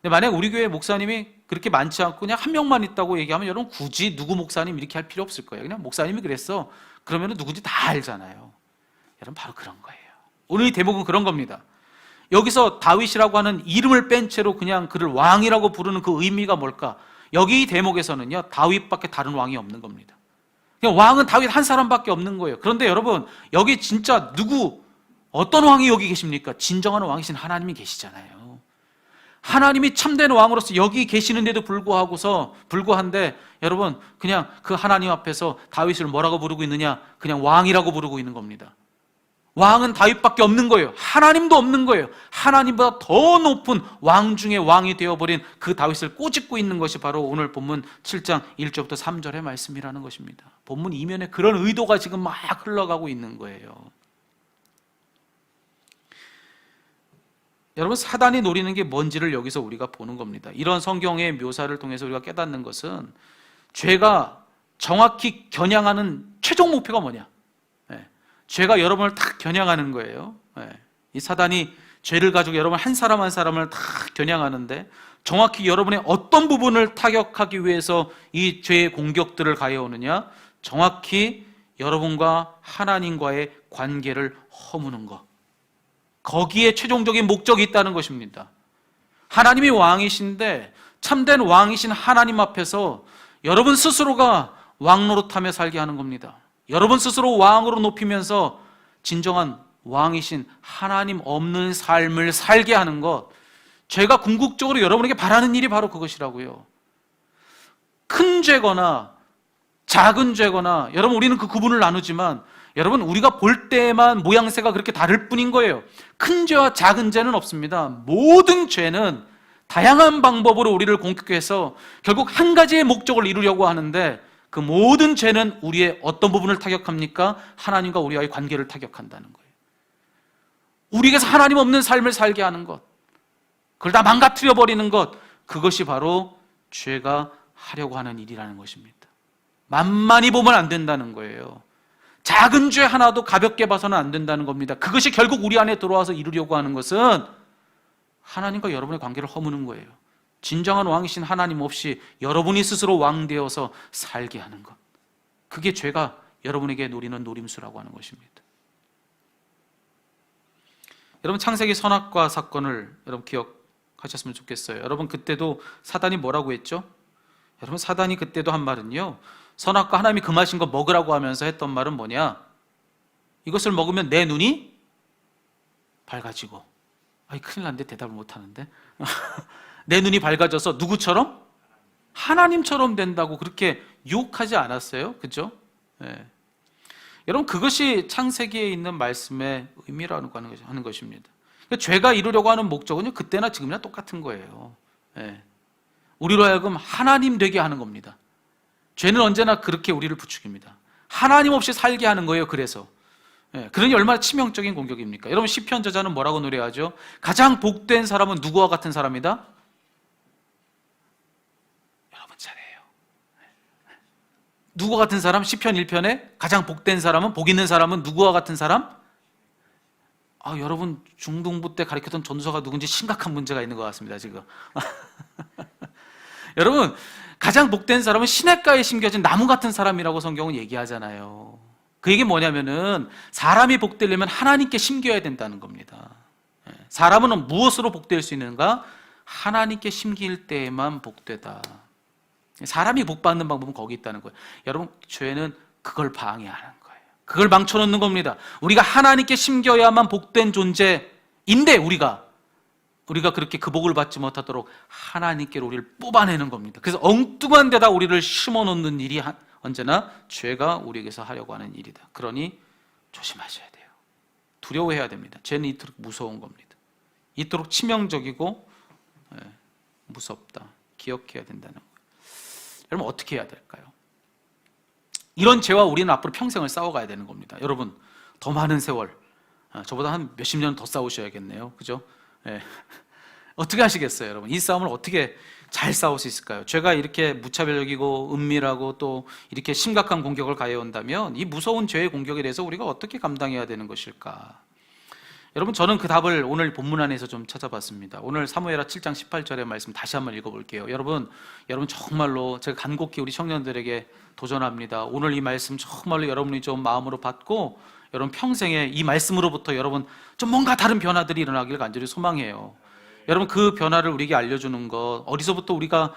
근데 만약 우리 교회 목사님이 그렇게 많지 않고 그냥 한 명만 있다고 얘기하면 여러분 굳이 누구 목사님 이렇게 할 필요 없을 거예요. 그냥 목사님이 그랬어 그러면 누군지 다 알잖아요. 여러분 바로 그런 거예요. 오늘 이 대목은 그런 겁니다. 여기서 다윗이라고 하는 이름을 뺀 채로 그냥 그를 왕이라고 부르는 그 의미가 뭘까? 여기 이 대목에서는요, 다윗밖에 다른 왕이 없는 겁니다. 그냥 왕은 다윗 한 사람밖에 없는 거예요. 그런데 여러분 여기 진짜 어떤 왕이 여기 계십니까? 진정한 왕이신 하나님이 계시잖아요. 하나님이 참된 왕으로서 여기 계시는데도 불구한데 여러분 그냥 그 하나님 앞에서 다윗을 뭐라고 부르고 있느냐? 그냥 왕이라고 부르고 있는 겁니다. 왕은 다윗밖에 없는 거예요. 하나님도 없는 거예요. 하나님보다 더 높은 왕 중에 왕이 되어버린 그 다윗을 꼬집고 있는 것이 바로 오늘 본문 7장 1절부터 3절의 말씀이라는 것입니다. 본문 이면에 그런 의도가 지금 막 흘러가고 있는 거예요. 여러분 사단이 노리는 게 뭔지를 여기서 우리가 보는 겁니다. 이런 성경의 묘사를 통해서 우리가 깨닫는 것은 죄가 정확히 겨냥하는 최종 목표가 뭐냐? 죄가 여러분을 딱 겨냥하는 거예요. 이 사단이 죄를 가지고 여러분 한 사람 한 사람을 다 겨냥하는데 정확히 여러분의 어떤 부분을 타격하기 위해서 이 죄의 공격들을 가해오느냐? 정확히 여러분과 하나님과의 관계를 허무는 것. 거기에 최종적인 목적이 있다는 것입니다. 하나님이 왕이신데 참된 왕이신 하나님 앞에서 여러분 스스로가 왕 노릇하며 살게 하는 겁니다. 여러분 스스로 왕으로 높이면서 진정한 왕이신 하나님 없는 삶을 살게 하는 것, 죄가 궁극적으로 여러분에게 바라는 일이 바로 그것이라고요. 큰 죄거나 작은 죄거나 여러분 우리는 그 구분을 나누지만 여러분 우리가 볼 때만 모양새가 그렇게 다를 뿐인 거예요. 큰 죄와 작은 죄는 없습니다. 모든 죄는 다양한 방법으로 우리를 공격해서 결국 한 가지의 목적을 이루려고 하는데 그 모든 죄는 우리의 어떤 부분을 타격합니까? 하나님과 우리와의 관계를 타격한다는 거예요. 우리에게서 하나님 없는 삶을 살게 하는 것, 그걸 다 망가뜨려 버리는 것, 그것이 바로 죄가 하려고 하는 일이라는 것입니다. 만만히 보면 안 된다는 거예요. 작은 죄 하나도 가볍게 봐서는 안 된다는 겁니다. 그것이 결국 우리 안에 들어와서 이루려고 하는 것은 하나님과 여러분의 관계를 허무는 거예요. 진정한 왕이신 하나님 없이 여러분이 스스로 왕 되어서 살게 하는 것, 그게 죄가 여러분에게 노리는 노림수라고 하는 것입니다. 여러분 창세기 선악과 사건을 여러분 기억하셨으면 좋겠어요. 여러분 그때도 사단이 뭐라고 했죠? 여러분 사단이 그때도 한 말은요, 선악과 하나님이 금하신 거 먹으라고 하면서 했던 말은 뭐냐? 이것을 먹으면 내 눈이 밝아지고, 큰일 났는데 대답을 못하는데 내 눈이 밝아져서 누구처럼? 하나님처럼 된다고 그렇게 유혹하지 않았어요? 그죠? 여러분 그것이 창세기에 있는 말씀의 의미라는 거 하는 것입니다. 그러니까 죄가 이루려고 하는 목적은요, 그때나 지금이나 똑같은 거예요. 우리로 하여금 하나님 되게 하는 겁니다. 죄는 언제나 그렇게 우리를 부추깁니다. 하나님 없이 살게 하는 거예요. 그래서 그러니 얼마나 치명적인 공격입니까? 여러분, 시편 저자는 뭐라고 노래하죠? 가장 복된 사람은 누구와 같은 사람이다? 여러분 차례예요. 누구와 같은 사람? 시편 1편에 가장 복된 사람은, 복 있는 사람은 누구와 같은 사람? 여러분 중등부 때 가르쳤던 전도사가 누군지 심각한 문제가 있는 것 같습니다 지금. 여러분, 가장 복된 사람은 시냇가에 심겨진 나무 같은 사람이라고 성경은 얘기하잖아요. 그 얘기 뭐냐면은 사람이 복되려면 하나님께 심겨야 된다는 겁니다. 사람은 무엇으로 복될 수 있는가? 하나님께 심길 때에만 복되다. 사람이 복받는 방법은 거기 있다는 거예요. 여러분, 죄는 그걸 방해하는 거예요. 그걸 망쳐놓는 겁니다. 우리가 하나님께 심겨야만 복된 존재인데 우리가 그렇게 그 복을 받지 못하도록 하나님께로 우리를 뽑아내는 겁니다. 그래서 엉뚱한 데다 우리를 심어놓는 일이 언제나 죄가 우리에게서 하려고 하는 일이다. 그러니 조심하셔야 돼요. 두려워해야 됩니다. 죄는 이토록 무서운 겁니다. 이토록 치명적이고 무섭다. 기억해야 된다는 거예요. 여러분, 어떻게 해야 될까요? 이런 죄와 우리는 앞으로 평생을 싸워가야 되는 겁니다. 여러분, 더 많은 세월, 저보다 한 몇십 년 더 싸우셔야겠네요. 그죠? 어떻게 하시겠어요, 여러분? 이 싸움을 어떻게 잘 싸울 수 있을까요? 죄가 이렇게 무차별적이고 은밀하고 또 이렇게 심각한 공격을 가해온다면 이 무서운 죄의 공격에 대해서 우리가 어떻게 감당해야 되는 것일까? 여러분, 저는 그 답을 오늘 본문 안에서 좀 찾아봤습니다. 오늘 사무엘하 7장 18절의 말씀 다시 한번 읽어볼게요. 여러분 정말로 제가 간곡히 우리 청년들에게 도전합니다. 오늘 이 말씀 정말로 여러분이 좀 마음으로 받고 여러분 평생에 이 말씀으로부터 여러분 좀 뭔가 다른 변화들이 일어나기를 간절히 소망해요. 여러분, 그 변화를 우리에게 알려주는 것, 어디서부터 우리가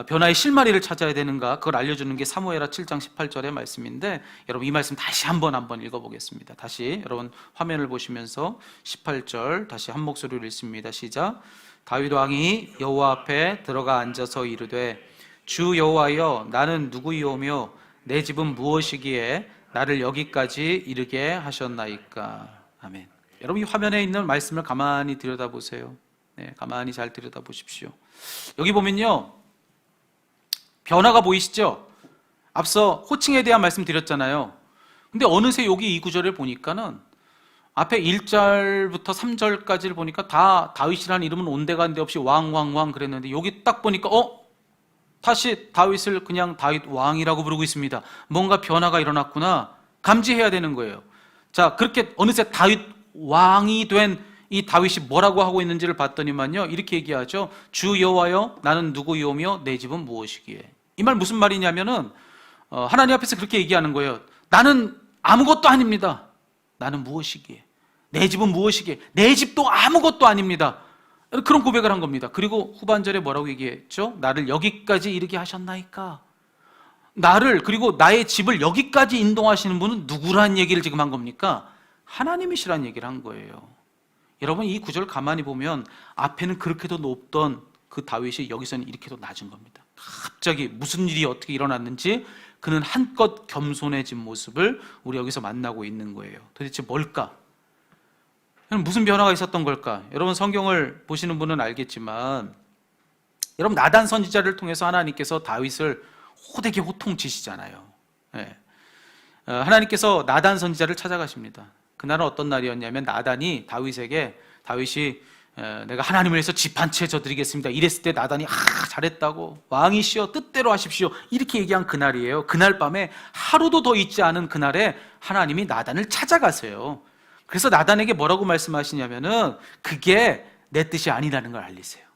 변화의 실마리를 찾아야 되는가, 그걸 알려주는 게 사무엘하 7장 18절의 말씀인데, 여러분 이 말씀 다시 한번 읽어보겠습니다. 다시 여러분 화면을 보시면서 18절 다시 한 목소리로 읽습니다. 시작. 다윗 왕이 여호와 앞에 들어가 앉아서 이르되, 주 여호와여, 나는 누구이오며 내 집은 무엇이기에 나를 여기까지 이르게 하셨나이까. 아멘. 여러분, 이 화면에 있는 말씀을 가만히 들여다보세요. 가만히 잘 들여다보십시오. 여기 보면요, 변화가 보이시죠? 앞서 호칭에 대한 말씀 드렸잖아요. 근데 어느새 여기 이 구절을 보니까는 앞에 1절부터 3절까지를 보니까 다 다윗이라는 이름은 온데간데 없이 왕 그랬는데 여기 딱 보니까 다시 다윗을 그냥 다윗 왕이라고 부르고 있습니다. 뭔가 변화가 일어났구나 감지해야 되는 거예요. 자, 그렇게 어느새 다윗 왕이 된 이 다윗이 뭐라고 하고 있는지를 봤더니만요, 이렇게 얘기하죠. 주 여호와여, 나는 누구이오며 내 집은 무엇이기에. 이 말 무슨 말이냐면은 하나님 앞에서 그렇게 얘기하는 거예요. 나는 아무것도 아닙니다. 나는 무엇이기에. 내 집은 무엇이기에. 내 집도 아무것도 아닙니다. 그런 고백을 한 겁니다. 그리고 후반절에 뭐라고 얘기했죠? 나를 여기까지 이르게 하셨나이까. 나를, 그리고 나의 집을 여기까지 인도하시는 분은 누구란 얘기를 지금 한 겁니까? 하나님이시란 얘기를 한 거예요. 여러분, 이 구절 가만히 보면 앞에는 그렇게도 높던 그 다윗이 여기서는 이렇게도 낮은 겁니다. 갑자기 무슨 일이 어떻게 일어났는지 그는 한껏 겸손해진 모습을 우리 여기서 만나고 있는 거예요. 도대체 뭘까? 무슨 변화가 있었던 걸까? 여러분, 성경을 보시는 분은 알겠지만 여러분, 나단 선지자를 통해서 하나님께서 다윗을 호되게 호통치시잖아요. 하나님께서 나단 선지자를 찾아가십니다. 그날은 어떤 날이었냐면 나단이 다윗이 내가 하나님을 위해서 집 한 채 져드리겠습니다 이랬을 때 나단이 잘했다고, 왕이시여 뜻대로 하십시오 이렇게 얘기한 그날이에요. 그날 밤에 하루도 더 있지 않은 그날에 하나님이 나단을 찾아가세요. 그래서 나단에게 뭐라고 말씀하시냐면은 그게 내 뜻이 아니라는 걸 알리세요.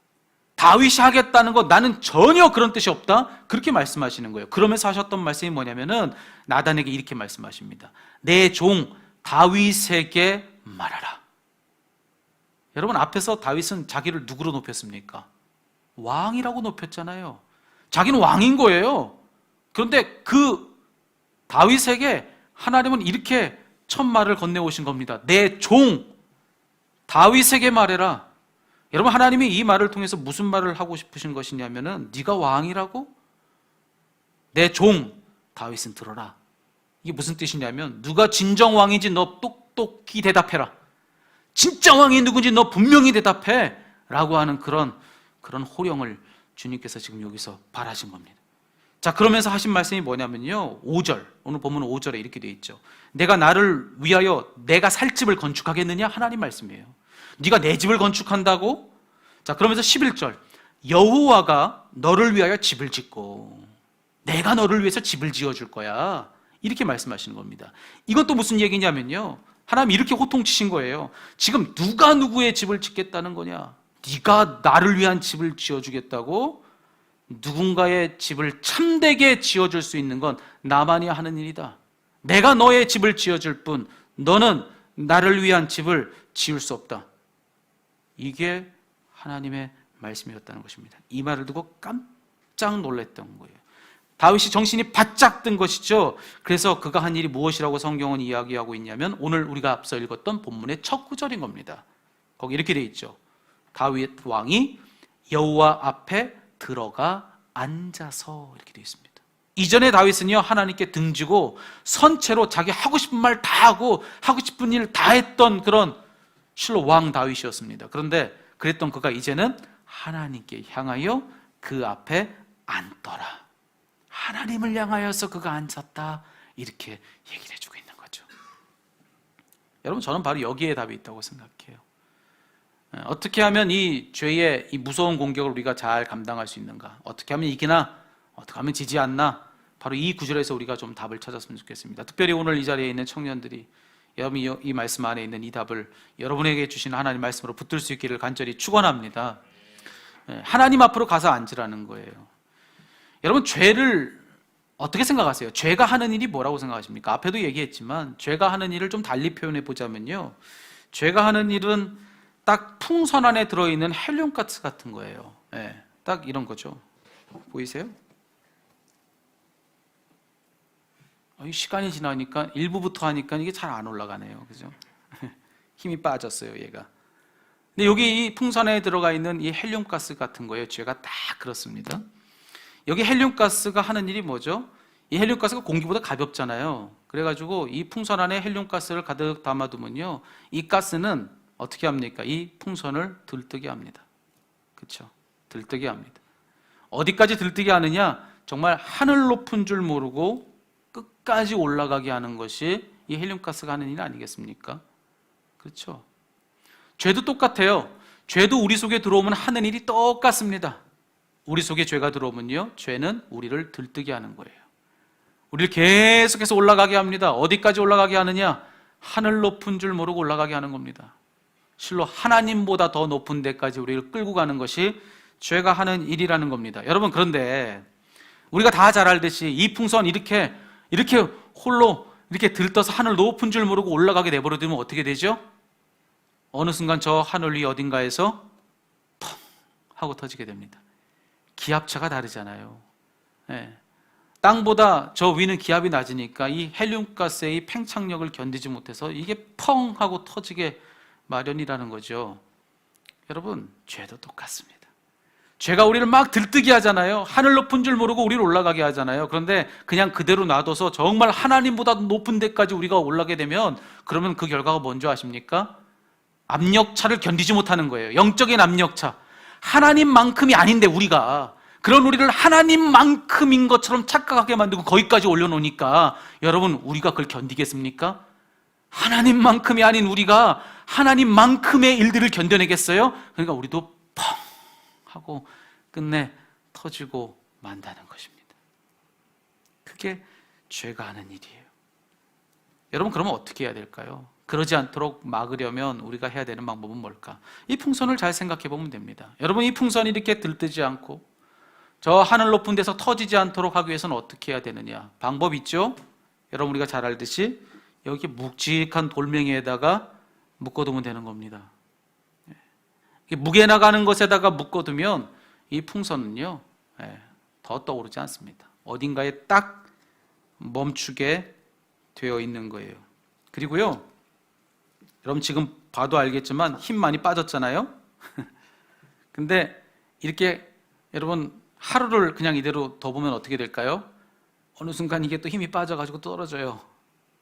다윗이 하겠다는 거 나는 전혀 그런 뜻이 없다, 그렇게 말씀하시는 거예요. 그러면서 하셨던 말씀이 뭐냐면은 나단에게 이렇게 말씀하십니다. 내 종 다윗에게 말하라. 여러분, 앞에서 다윗은 자기를 누구로 높였습니까? 왕이라고 높였잖아요. 자기는 왕인 거예요. 그런데 그 다윗에게 하나님은 이렇게 첫 말을 건네오신 겁니다. 내 종 다윗에게 말해라. 여러분, 하나님이 이 말을 통해서 무슨 말을 하고 싶으신 것이냐면은 네가 왕이라고? 내 종 다윗은 들어라. 이게 무슨 뜻이냐면 누가 진정 왕인지 너 똑똑히 대답해라. 진짜 왕이 누군지 너 분명히 대답해 라고 하는 그런 호령을 주님께서 지금 여기서 바라신 겁니다. 자, 그러면서 하신 말씀이 뭐냐면요, 5절, 오늘 본문 5절에 이렇게 되어 있죠. 내가 나를 위하여 내가 살 집을 건축하겠느냐? 하나님 말씀이에요. 네가 내 집을 건축한다고? 자, 그러면서 11절, 여호와가 너를 위하여 집을 짓고 내가 너를 위해서 집을 지어줄 거야, 이렇게 말씀하시는 겁니다. 이건 또 무슨 얘기냐면요, 하나님 이렇게 호통치신 거예요. 지금 누가 누구의 집을 짓겠다는 거냐? 네가 나를 위한 집을 지어주겠다고? 누군가의 집을 참되게 지어줄 수 있는 건 나만이 하는 일이다. 내가 너의 집을 지어줄 뿐 너는 나를 위한 집을 지을 수 없다. 이게 하나님의 말씀이었다는 것입니다. 이 말을 듣고 깜짝 놀랐던 거예요. 다윗이 정신이 바짝 든 것이죠. 그래서 그가 한 일이 무엇이라고 성경은 이야기하고 있냐면 오늘 우리가 앞서 읽었던 본문의 첫 구절인 겁니다. 거기 이렇게 돼 있죠. 다윗 왕이 여호와 앞에 들어가 앉아서, 이렇게 되어 있습니다. 이전에 다윗은요, 하나님께 등지고 선체로 자기 하고 싶은 말 다 하고 하고 싶은 일 다 했던 그런 실로 왕 다윗이었습니다. 그런데 그랬던 그가 이제는 하나님께 향하여 그 앞에 앉더라. 하나님을 향하여서 그가 앉았다, 이렇게 얘기를 해주고 있는 거죠. 여러분, 저는 바로 여기에 답이 있다고 생각해요. 어떻게 하면 이 죄의 이 무서운 공격을 우리가 잘 감당할 수 있는가? 어떻게 하면 이기나? 어떻게 하면 지지 않나? 바로 이 구절에서 우리가 좀 답을 찾았으면 좋겠습니다. 특별히 오늘 이 자리에 있는 청년들이 여러분이 이 말씀 안에 있는 이 답을 여러분에게 주신 하나님 말씀으로 붙들 수 있기를 간절히 축원합니다. 하나님 앞으로 가서 앉으라는 거예요. 여러분, 죄를 어떻게 생각하세요? 죄가 하는 일이 뭐라고 생각하십니까? 앞에도 얘기했지만 죄가 하는 일을 좀 달리 표현해 보자면요, 죄가 하는 일은 딱 풍선 안에 들어있는 헬륨가스 같은 거예요. 네, 딱 이런 거죠. 보이세요? 시간이 지나니까 일부부터 하니까 이게 잘 안 올라가네요. 그죠? 힘이 빠졌어요, 얘가. 근데 여기 이 풍선에 들어가 있는 이 헬륨가스 같은 거예요. 죄가 딱 그렇습니다. 여기 헬륨가스가 하는 일이 뭐죠? 이 헬륨가스가 공기보다 가볍잖아요. 그래가지고 이 풍선 안에 헬륨가스를 가득 담아두면요, 이 가스는 어떻게 합니까? 이 풍선을 들뜨게 합니다. 그렇죠? 들뜨게 합니다. 어디까지 들뜨게 하느냐? 정말 하늘 높은 줄 모르고 끝까지 올라가게 하는 것이 이 헬륨가스가 하는 일 아니겠습니까? 그렇죠? 죄도 똑같아요. 죄도 우리 속에 들어오면 하는 일이 똑같습니다. 우리 속에 죄가 들어오면요, 죄는 우리를 들뜨게 하는 거예요. 우리를 계속해서 올라가게 합니다. 어디까지 올라가게 하느냐? 하늘 높은 줄 모르고 올라가게 하는 겁니다. 실로 하나님보다 더 높은 데까지 우리를 끌고 가는 것이 죄가 하는 일이라는 겁니다. 여러분, 그런데 우리가 다 잘 알듯이 이 풍선 이렇게 홀로 이렇게 들떠서 하늘 높은 줄 모르고 올라가게 내버려두면 어떻게 되죠? 어느 순간 저 하늘 위 어딘가에서 펑 하고 터지게 됩니다. 기압차가 다르잖아요. 네. 땅보다 저 위는 기압이 낮으니까 이 헬륨가스의 이 팽창력을 견디지 못해서 이게 펑 하고 터지게 마련이라는 거죠. 여러분, 죄도 똑같습니다. 죄가 우리를 막 들뜨게 하잖아요. 하늘 높은 줄 모르고 우리를 올라가게 하잖아요. 그런데 그냥 그대로 놔둬서 정말 하나님보다 높은 데까지 우리가 올라가게 되면 그러면 그 결과가 뭔지 아십니까? 압력차를 견디지 못하는 거예요. 영적인 압력차. 하나님만큼이 아닌데 우리가 그런 우리를 하나님만큼인 것처럼 착각하게 만들고 거기까지 올려놓으니까 여러분, 우리가 그걸 견디겠습니까? 하나님만큼이 아닌 우리가 하나님만큼의 일들을 견뎌내겠어요? 그러니까 우리도 펑 하고 끝내 터지고 만다는 것입니다. 그게 죄가 하는 일이에요. 여러분, 그러면 어떻게 해야 될까요? 그러지 않도록 막으려면 우리가 해야 되는 방법은 뭘까? 이 풍선을 잘 생각해 보면 됩니다. 여러분, 이 풍선이 이렇게 들뜨지 않고 저 하늘 높은 데서 터지지 않도록 하기 위해서는 어떻게 해야 되느냐? 방법 있죠? 여러분, 우리가 잘 알듯이 여기 묵직한 돌멩이에다가 묶어두면 되는 겁니다. 무게 나가는 것에다가 묶어두면 이 풍선은요, 더 떠오르지 않습니다. 어딘가에 딱 멈추게 되어 있는 거예요. 그리고요, 여러분 지금 봐도 알겠지만 힘 많이 빠졌잖아요. 근데 이렇게 여러분 하루를 그냥 이대로 더 보면 어떻게 될까요? 어느 순간 이게 또 힘이 빠져가지고 떨어져요.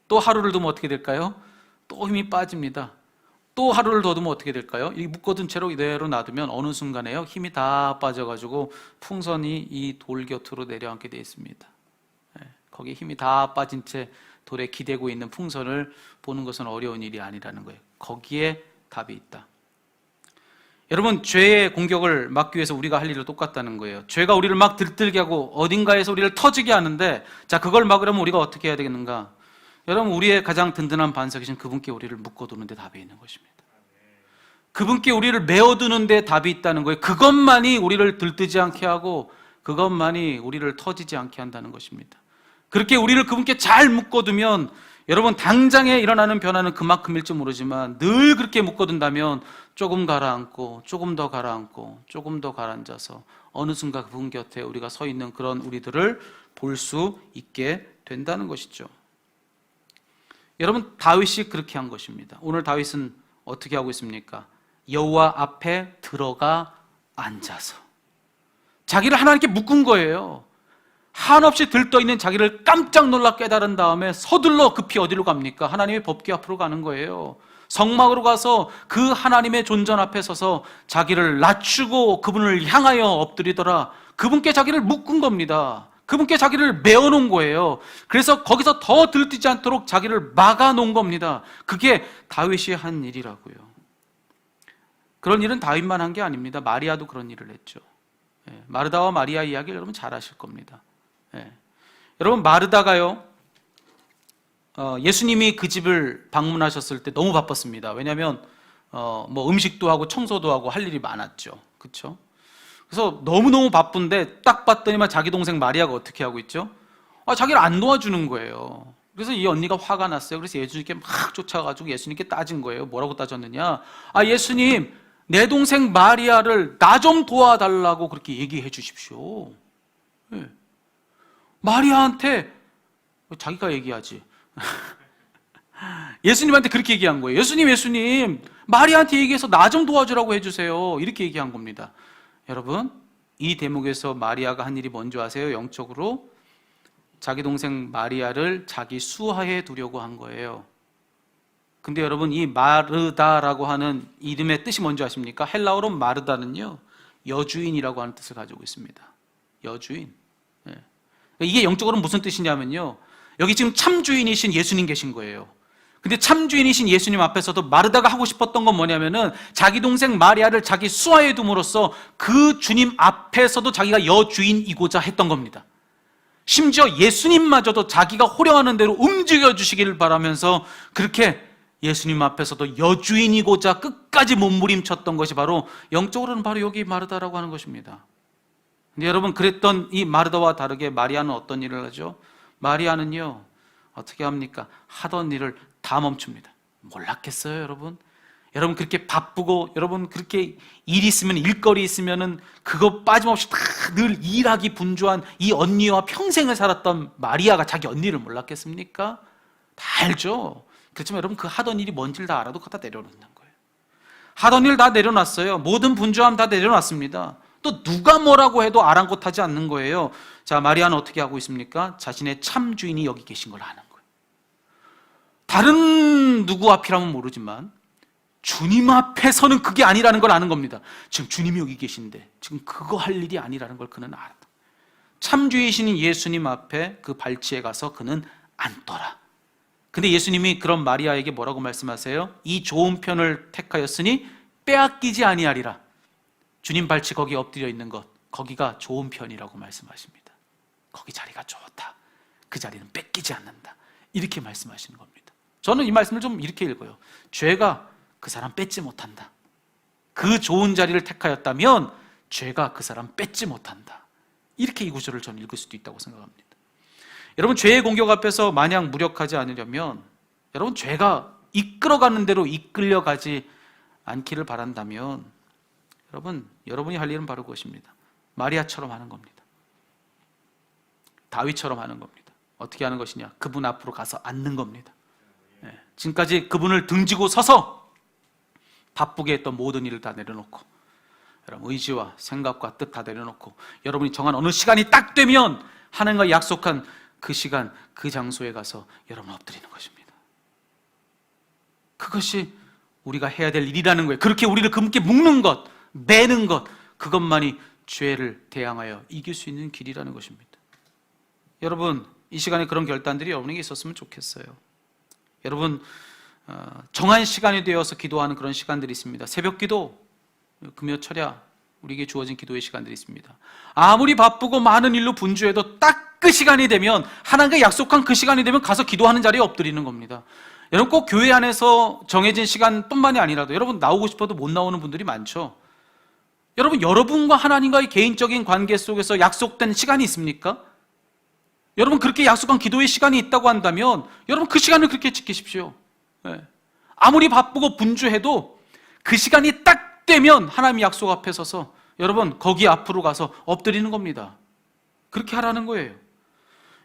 또 하루를 두면 어떻게 될까요? 또 힘이 빠집니다. 또 하루를 더 두면 어떻게 될까요? 이 묶어둔 채로 이대로 놔두면 어느 순간에요, 힘이 다 빠져가지고 풍선이 이 돌 곁으로 내려앉게 되어 있습니다. 거기에 힘이 다 빠진 채 돌에 기대고 있는 풍선을 보는 것은 어려운 일이 아니라는 거예요. 거기에 답이 있다. 여러분, 죄의 공격을 막기 위해서 우리가 할 일은 똑같다는 거예요. 죄가 우리를 막 들뜨게 하고 어딘가에서 우리를 터지게 하는데, 자, 그걸 막으려면 우리가 어떻게 해야 되겠는가? 여러분, 우리의 가장 든든한 반석이신 그분께 우리를 묶어두는 데 답이 있는 것입니다. 그분께 우리를 메어두는 데 답이 있다는 거예요. 그것만이 우리를 들뜨지 않게 하고 그것만이 우리를 터지지 않게 한다는 것입니다. 그렇게 우리를 그분께 잘 묶어두면, 여러분, 당장에 일어나는 변화는 그만큼일지 모르지만 늘 그렇게 묶어둔다면 조금 가라앉고 조금 더 가라앉고 조금 더 가라앉아서 어느 순간 그분 곁에 우리가 서 있는 그런 우리들을 볼 수 있게 된다는 것이죠. 여러분, 다윗이 그렇게 한 것입니다. 오늘 다윗은 어떻게 하고 있습니까? 여호와 앞에 들어가 앉아서 자기를 하나님께 묶은 거예요. 한없이 들떠있는 자기를 깜짝 놀라 깨달은 다음에 서둘러 급히 어디로 갑니까? 하나님의 법궤 앞으로 가는 거예요. 성막으로 가서 그 하나님의 존전 앞에 서서 자기를 낮추고 그분을 향하여 엎드리더라. 그분께 자기를 묶은 겁니다. 그분께 자기를 메어놓은 거예요. 그래서 거기서 더 들뜨지 않도록 자기를 막아놓은 겁니다. 그게 다윗이 한 일이라고요. 그런 일은 다윗만 한 게 아닙니다. 마리아도 그런 일을 했죠. 마르다와 마리아 이야기 여러분 잘 아실 겁니다. 여러분, 마르다가요, 예수님이 그 집을 방문하셨을 때 너무 바빴습니다. 왜냐하면 뭐 음식도 하고 청소도 하고 할 일이 많았죠. 그렇죠? 그래서 너무너무 바쁜데 딱 봤더니만 자기 동생 마리아가 어떻게 하고 있죠? 자기를 안 도와주는 거예요. 그래서 이 언니가 화가 났어요. 그래서 예수님께 막 쫓아가지고 예수님께 따진 거예요. 뭐라고 따졌느냐? 예수님, 내 동생 마리아를 나 좀 도와달라고 그렇게 얘기해 주십시오. 마리아한테, 자기가 얘기하지. 예수님한테 그렇게 얘기한 거예요. 예수님, 마리아한테 얘기해서 나 좀 도와주라고 해주세요. 이렇게 얘기한 겁니다. 여러분, 이 대목에서 마리아가 한 일이 뭔지 아세요? 영적으로 자기 동생 마리아를 자기 수하에 두려고 한 거예요. 근데 여러분, 이 마르다라고 하는 이름의 뜻이 뭔지 아십니까? 헬라어로 마르다는요, 여주인이라고 하는 뜻을 가지고 있습니다. 여주인. 이게 영적으로 무슨 뜻이냐면요, 여기 지금 참 주인이신 예수님 계신 거예요. 근데 참 주인이신 예수님 앞에서도 마르다가 하고 싶었던 건 뭐냐면은 자기 동생 마리아를 자기 수하에 둠으로써 그 주님 앞에서도 자기가 여주인이고자 했던 겁니다. 심지어 예수님마저도 자기가 호령하는 대로 움직여 주시기를 바라면서 그렇게 예수님 앞에서도 여주인이고자 끝까지 몸부림쳤던 것이 바로, 영적으로는 바로 여기 마르다라고 하는 것입니다. 근데 여러분, 그랬던 이 마르다와 다르게 마리아는 어떤 일을 하죠? 마리아는요, 어떻게 합니까? 하던 일을 다 멈춥니다. 몰랐겠어요, 여러분? 여러분, 그렇게 바쁘고, 여러분, 그렇게 일 있으면, 일거리 있으면은 그거 빠짐없이 다 늘 일하기 분주한 이 언니와 평생을 살았던 마리아가 자기 언니를 몰랐겠습니까? 다 알죠? 그렇지만 여러분, 그 하던 일이 뭔지를 다 알아도 갖다 내려놓는 거예요. 하던 일 다 내려놨어요. 모든 분주함 다 내려놨습니다. 또 누가 뭐라고 해도 아랑곳하지 않는 거예요. 자, 마리아는 어떻게 하고 있습니까? 자신의 참 주인이 여기 계신 걸 아는 거예요. 다른 누구 앞이라면 모르지만 주님 앞에서는 그게 아니라는 걸 아는 겁니다. 지금 주님이 여기 계신데 지금 그거 할 일이 아니라는 걸 그는 알았다. 참 주이신 예수님 앞에 그 발치에 가서 그는 앉더라. 근데 예수님이 그런 마리아에게 뭐라고 말씀하세요? 이 좋은 편을 택하였으니 빼앗기지 아니하리라. 주님 발치 거기 엎드려 있는 것, 거기가 좋은 편이라고 말씀하십니다. 거기 자리가 좋다. 그 자리는 뺏기지 않는다. 이렇게 말씀하시는 겁니다. 저는 이 말씀을 좀 이렇게 읽어요. 죄가 그 사람 뺏지 못한다. 그 좋은 자리를 택하였다면 죄가 그 사람 뺏지 못한다. 이렇게 이 구절을 저는 읽을 수도 있다고 생각합니다. 여러분, 죄의 공격 앞에서 마냥 무력하지 않으려면, 여러분, 죄가 이끌어가는 대로 이끌려가지 않기를 바란다면, 여러분이 할 일은 바로 그것입니다. 마리아처럼 하는 겁니다. 다윗처럼 하는 겁니다. 어떻게 하는 것이냐? 그분 앞으로 가서 앉는 겁니다. 지금까지 그분을 등지고 서서 바쁘게 했던 모든 일을 다 내려놓고, 여러분, 의지와 생각과 뜻 다 내려놓고, 여러분이 정한 어느 시간이 딱 되면 하나님과 약속한 그 시간, 그 장소에 가서 여러분 엎드리는 것입니다. 그것이 우리가 해야 될 일이라는 거예요. 그렇게 우리를 금게 묶는 것, 매는 것, 그것만이 죄를 대항하여 이길 수 있는 길이라는 것입니다. 여러분, 이 시간에 그런 결단들이 여러분에게 있었으면 좋겠어요. 여러분, 정한 시간이 되어서 기도하는 그런 시간들이 있습니다. 새벽 기도, 금요 철야, 우리에게 주어진 기도의 시간들이 있습니다. 아무리 바쁘고 많은 일로 분주해도 딱 그 시간이 되면, 하나님과 약속한 그 시간이 되면 가서 기도하는 자리에 엎드리는 겁니다. 여러분, 꼭 교회 안에서 정해진 시간뿐만이 아니라도 여러분 나오고 싶어도 못 나오는 분들이 많죠. 여러분, 여러분과 하나님과의 개인적인 관계 속에서 약속된 시간이 있습니까? 여러분, 그렇게 약속한 기도의 시간이 있다고 한다면 여러분 그 시간을 그렇게 지키십시오. 아무리 바쁘고 분주해도 그 시간이 딱 되면 하나님 약속 앞에 서서 여러분 거기 앞으로 가서 엎드리는 겁니다. 그렇게 하라는 거예요.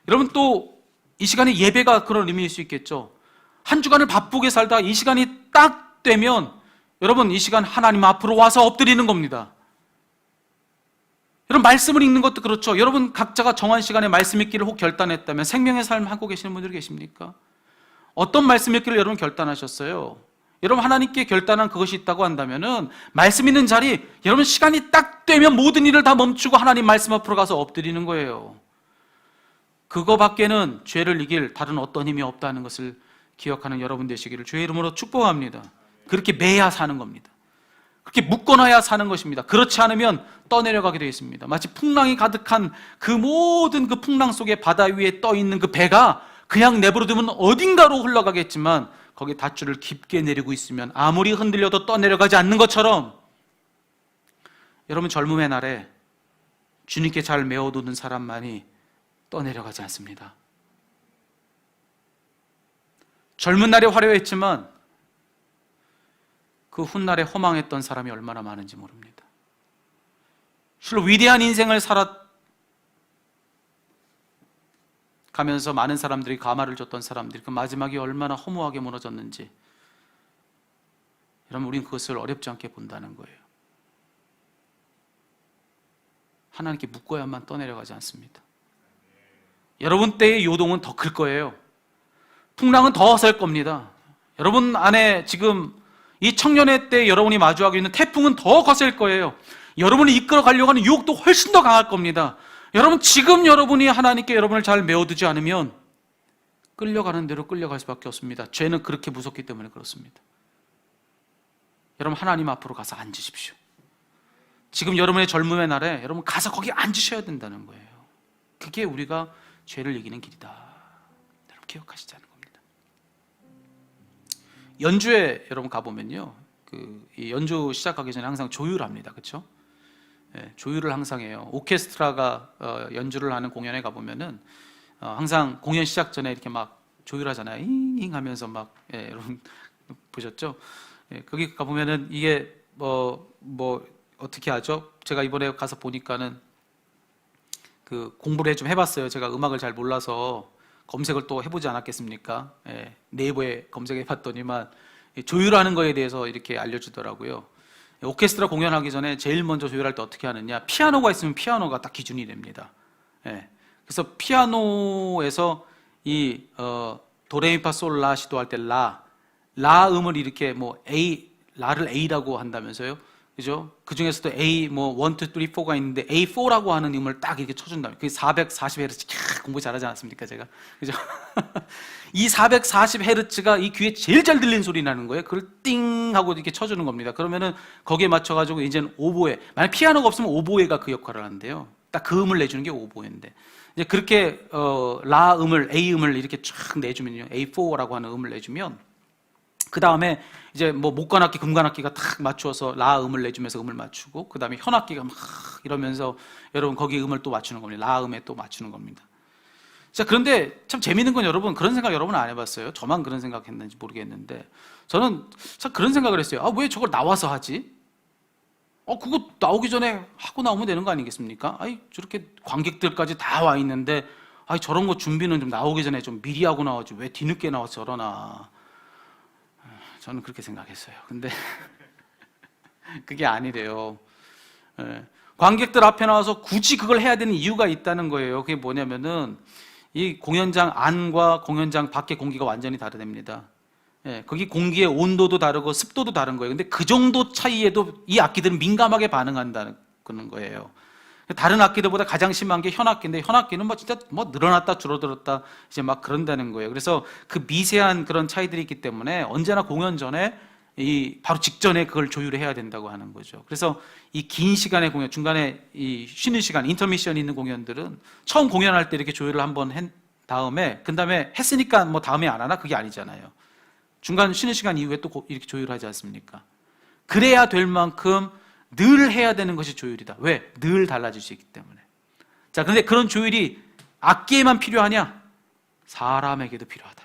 여러분, 또 이 시간에 예배가 그런 의미일 수 있겠죠. 한 주간을 바쁘게 살다 이 시간이 딱 되면 여러분 이 시간 하나님 앞으로 와서 엎드리는 겁니다. 여러분, 말씀을 읽는 것도 그렇죠. 여러분 각자가 정한 시간에 말씀 읽기를 혹 결단했다면 생명의 삶 하고 계시는 분들이 계십니까? 어떤 말씀 읽기를 여러분 결단하셨어요? 여러분, 하나님께 결단한 그것이 있다고 한다면은 말씀 있는 자리, 여러분 시간이 딱 되면 모든 일을 다 멈추고 하나님 말씀 앞으로 가서 엎드리는 거예요. 그거밖에는 죄를 이길 다른 어떤 힘이 없다는 것을 기억하는 여러분 되시기를 주의 이름으로 축복합니다. 그렇게 매야 사는 겁니다. 그렇게 묶어놔야 사는 것입니다. 그렇지 않으면 떠내려가게 되어 있습니다. 마치 풍랑이 가득한 그 모든 그 풍랑 속에 바다 위에 떠 있는 그 배가 그냥 내버려두면 어딘가로 흘러가겠지만 거기에 닷줄을 깊게 내리고 있으면 아무리 흔들려도 떠내려가지 않는 것처럼 여러분, 젊음의 날에 주님께 잘 메어두는 사람만이 떠내려가지 않습니다. 젊은 날에 화려했지만 그 훗날에 허망했던 사람이 얼마나 많은지 모릅니다. 실로 위대한 인생을 살아가면서 많은 사람들이 가마를 줬던 사람들이 그 마지막이 얼마나 허무하게 무너졌는지 여러분, 우리는 그것을 어렵지 않게 본다는 거예요. 하나님께 묶어야만 떠내려가지 않습니다. 여러분 때의 요동은 더 클 거예요. 풍랑은 더 셀 겁니다. 여러분 안에 지금 이 청년의 때 여러분이 마주하고 있는 태풍은 더 거셀 거예요. 여러분이 이끌어 가려고 하는 유혹도 훨씬 더 강할 겁니다. 여러분, 지금 여러분이 하나님께 여러분을 잘 메어두지 않으면 끌려가는 대로 끌려갈 수밖에 없습니다. 죄는 그렇게 무섭기 때문에 그렇습니다. 여러분, 하나님 앞으로 가서 앉으십시오. 지금 여러분의 젊음의 날에 여러분 가서 거기 앉으셔야 된다는 거예요. 그게 우리가 죄를 이기는 길이다. 여러분 기억하시지 않은 겁니다. 연주에 여러분 가보면요, 이 연주 시작하기 전에 항상 조율을 합니다. 그렇죠? 조율을 항상 해요. 오케스트라가 연주를 하는 공연에 가보면은 항상 공연 시작 전에 이렇게 막 조율하잖아요. 잉잉 하면서 막, 여러분 보셨죠? 거기 가보면은 이게 뭐 어떻게 하죠? 제가 이번에 가서 보니까는 공부를 좀 해봤어요. 제가 음악을 잘 몰라서 검색을 또 해보지 않았겠습니까? 네이버에 검색해봤더니만 조율하는 거에 대해서 이렇게 알려주더라고요. 오케스트라 공연하기 전에 제일 먼저 조율할 때 어떻게 하느냐, 피아노가 있으면 피아노가 딱 기준이 됩니다. 그래서 피아노에서 이 도레미파솔라 시도 할 때 라 음을 이렇게 뭐 라를 A라고 한다면서요, 그죠? 그 중에서도 A 1, 2, 3, 4가 있는데 A4라고 하는 음을 딱 이렇게 쳐준다. 그게 440Hz. 공부 잘하지 않았습니까, 제가? 그죠? 이 440Hz가 이 귀에 제일 잘 들리는 소리 나는 거예요. 그걸 띵 하고 이렇게 쳐주는 겁니다. 그러면은 거기에 맞춰가지고 이제는 오보에, 만약 피아노가 없으면 오보에가 그 역할을 하는데요. 딱 그 음을 내주는 게 오보에인데, 이제 그렇게 라 음을, A 음을 이렇게 쫙 내주면요, A4라고 하는 음을 내주면 그 다음에 이제 뭐 목관악기, 금관악기가 탁 맞추어서 라 음을 내주면서 음을 맞추고, 그 다음에 현악기가 막 이러면서 여러분 거기 음을 또 맞추는 겁니다. 라 음에 또 맞추는 겁니다. 자, 그런데 참 재밌는 건 여러분, 그런 생각 여러분 안 해봤어요? 저만 그런 생각했는지 모르겠는데 저는 참 그런 생각을 했어요. 아, 왜 저걸 나와서 하지? 그거 나오기 전에 하고 나오면 되는 거 아니겠습니까? 아이, 저렇게 관객들까지 다 와 있는데, 아이, 저런 거 준비는 좀 나오기 전에 좀 미리 하고 나오지 왜 뒤늦게 나와서 저러나. 저는 그렇게 생각했어요. 근데 그게 아니래요. 관객들 앞에 나와서 굳이 그걸 해야 되는 이유가 있다는 거예요. 그게 뭐냐면은 이 공연장 안과 공연장 밖의 공기가 완전히 다르답니다. 예, 거기 공기의 온도도 다르고 습도도 다른 거예요. 근데 그 정도 차이에도 이 악기들은 민감하게 반응한다는 거예요. 다른 악기들보다 가장 심한 게 현악기인데, 현악기는 뭐 진짜 뭐 늘어났다 줄어들었다 이제 막 그런다는 거예요. 그래서 그 미세한 그런 차이들이 있기 때문에 언제나 공연 전에 이 바로 직전에 그걸 조율을 해야 된다고 하는 거죠. 그래서 이 긴 시간의 공연, 중간에 이 쉬는 시간, 인터미션이 있는 공연들은 처음 공연할 때 이렇게 조율을 한번 한 다음에, 그 다음에 했으니까 뭐 다음에 안 하나? 그게 아니잖아요. 중간 쉬는 시간 이후에 또 이렇게 조율하지 않습니까? 그래야 될 만큼 늘 해야 되는 것이 조율이다. 왜? 늘 달라질 수 있기 때문에. 자, 그런데 그런 조율이 악기에만 필요하냐? 사람에게도 필요하다.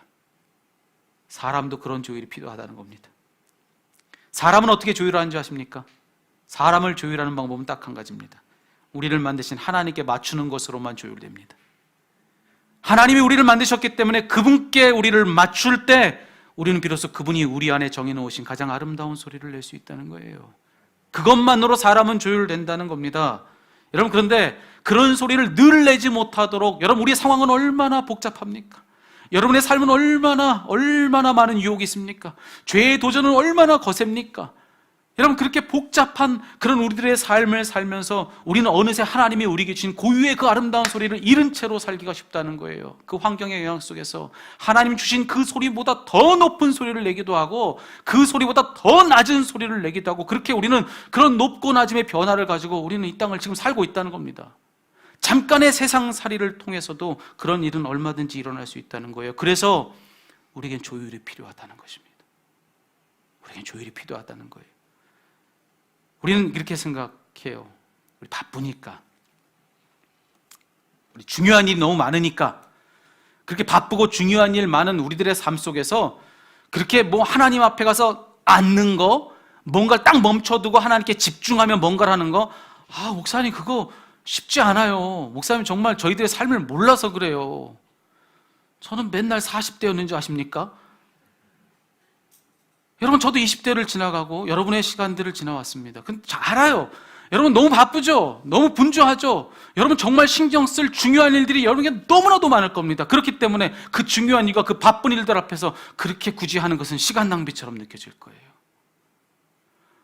사람도 그런 조율이 필요하다는 겁니다. 사람은 어떻게 조율하는 줄 아십니까? 사람을 조율하는 방법은 딱 한 가지입니다. 우리를 만드신 하나님께 맞추는 것으로만 조율됩니다. 하나님이 우리를 만드셨기 때문에 그분께 우리를 맞출 때 우리는 비로소 그분이 우리 안에 정해놓으신 가장 아름다운 소리를 낼 수 있다는 거예요. 그것만으로 사람은 조율된다는 겁니다. 여러분, 그런데 그런 소리를 늘 내지 못하도록, 여러분, 우리의 상황은 얼마나 복잡합니까? 여러분의 삶은 얼마나 많은 유혹이 있습니까? 죄의 도전은 얼마나 거셉니까? 여러분, 그렇게 복잡한 그런 우리들의 삶을 살면서 우리는 어느새 하나님이 우리에게 주신 고유의 그 아름다운 소리를 잃은 채로 살기가 쉽다는 거예요. 그 환경의 영향 속에서 하나님 주신 그 소리보다 더 높은 소리를 내기도 하고 그 소리보다 더 낮은 소리를 내기도 하고, 그렇게 우리는 그런 높고 낮음의 변화를 가지고 우리는 이 땅을 지금 살고 있다는 겁니다. 잠깐의 세상살이를 통해서도 그런 일은 얼마든지 일어날 수 있다는 거예요. 그래서 우리에겐 조율이 필요하다는 것입니다. 우리에겐 조율이 필요하다는 거예요. 우리는 이렇게 생각해요. 우리 바쁘니까, 우리 중요한 일이 너무 많으니까, 그렇게 바쁘고 중요한 일 많은 우리들의 삶 속에서 그렇게 뭐 하나님 앞에 가서 앉는 거, 뭔가를 딱 멈춰두고 하나님께 집중하며 뭔가를 하는 거, 목사님 그거 쉽지 않아요. 목사님 정말 저희들의 삶을 몰라서 그래요. 저는 맨날 40대였는지 아십니까? 여러분, 저도 20대를 지나가고 여러분의 시간들을 지나왔습니다. 근데 알아요. 여러분 너무 바쁘죠? 너무 분주하죠? 여러분 정말 신경 쓸 중요한 일들이 여러분에게 너무나도 많을 겁니다. 그렇기 때문에 그 중요한 일과 그 바쁜 일들 앞에서 그렇게 굳이 하는 것은 시간 낭비처럼 느껴질 거예요.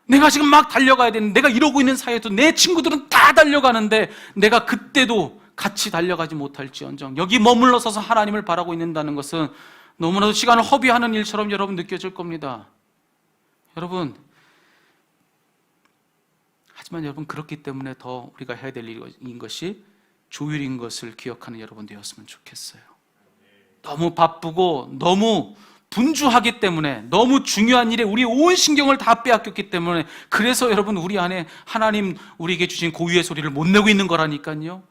내가 지금 막 달려가야 되는데, 내가 이러고 있는 사이에도 내 친구들은 다 달려가는데 내가 그때도 같이 달려가지 못할지언정 여기 머물러 서서 하나님을 바라고 있는다는 것은 너무나도 시간을 허비하는 일처럼 여러분 느껴질 겁니다. 여러분, 하지만 여러분, 그렇기 때문에 더 우리가 해야 될 일인 것이 조율인 것을 기억하는 여러분 되었으면 좋겠어요. 너무 바쁘고 너무 분주하기 때문에, 너무 중요한 일에 우리의 온 신경을 다 빼앗겼기 때문에, 그래서 여러분 우리 안에 하나님 우리에게 주신 고유의 소리를 못 내고 있는 거라니까요.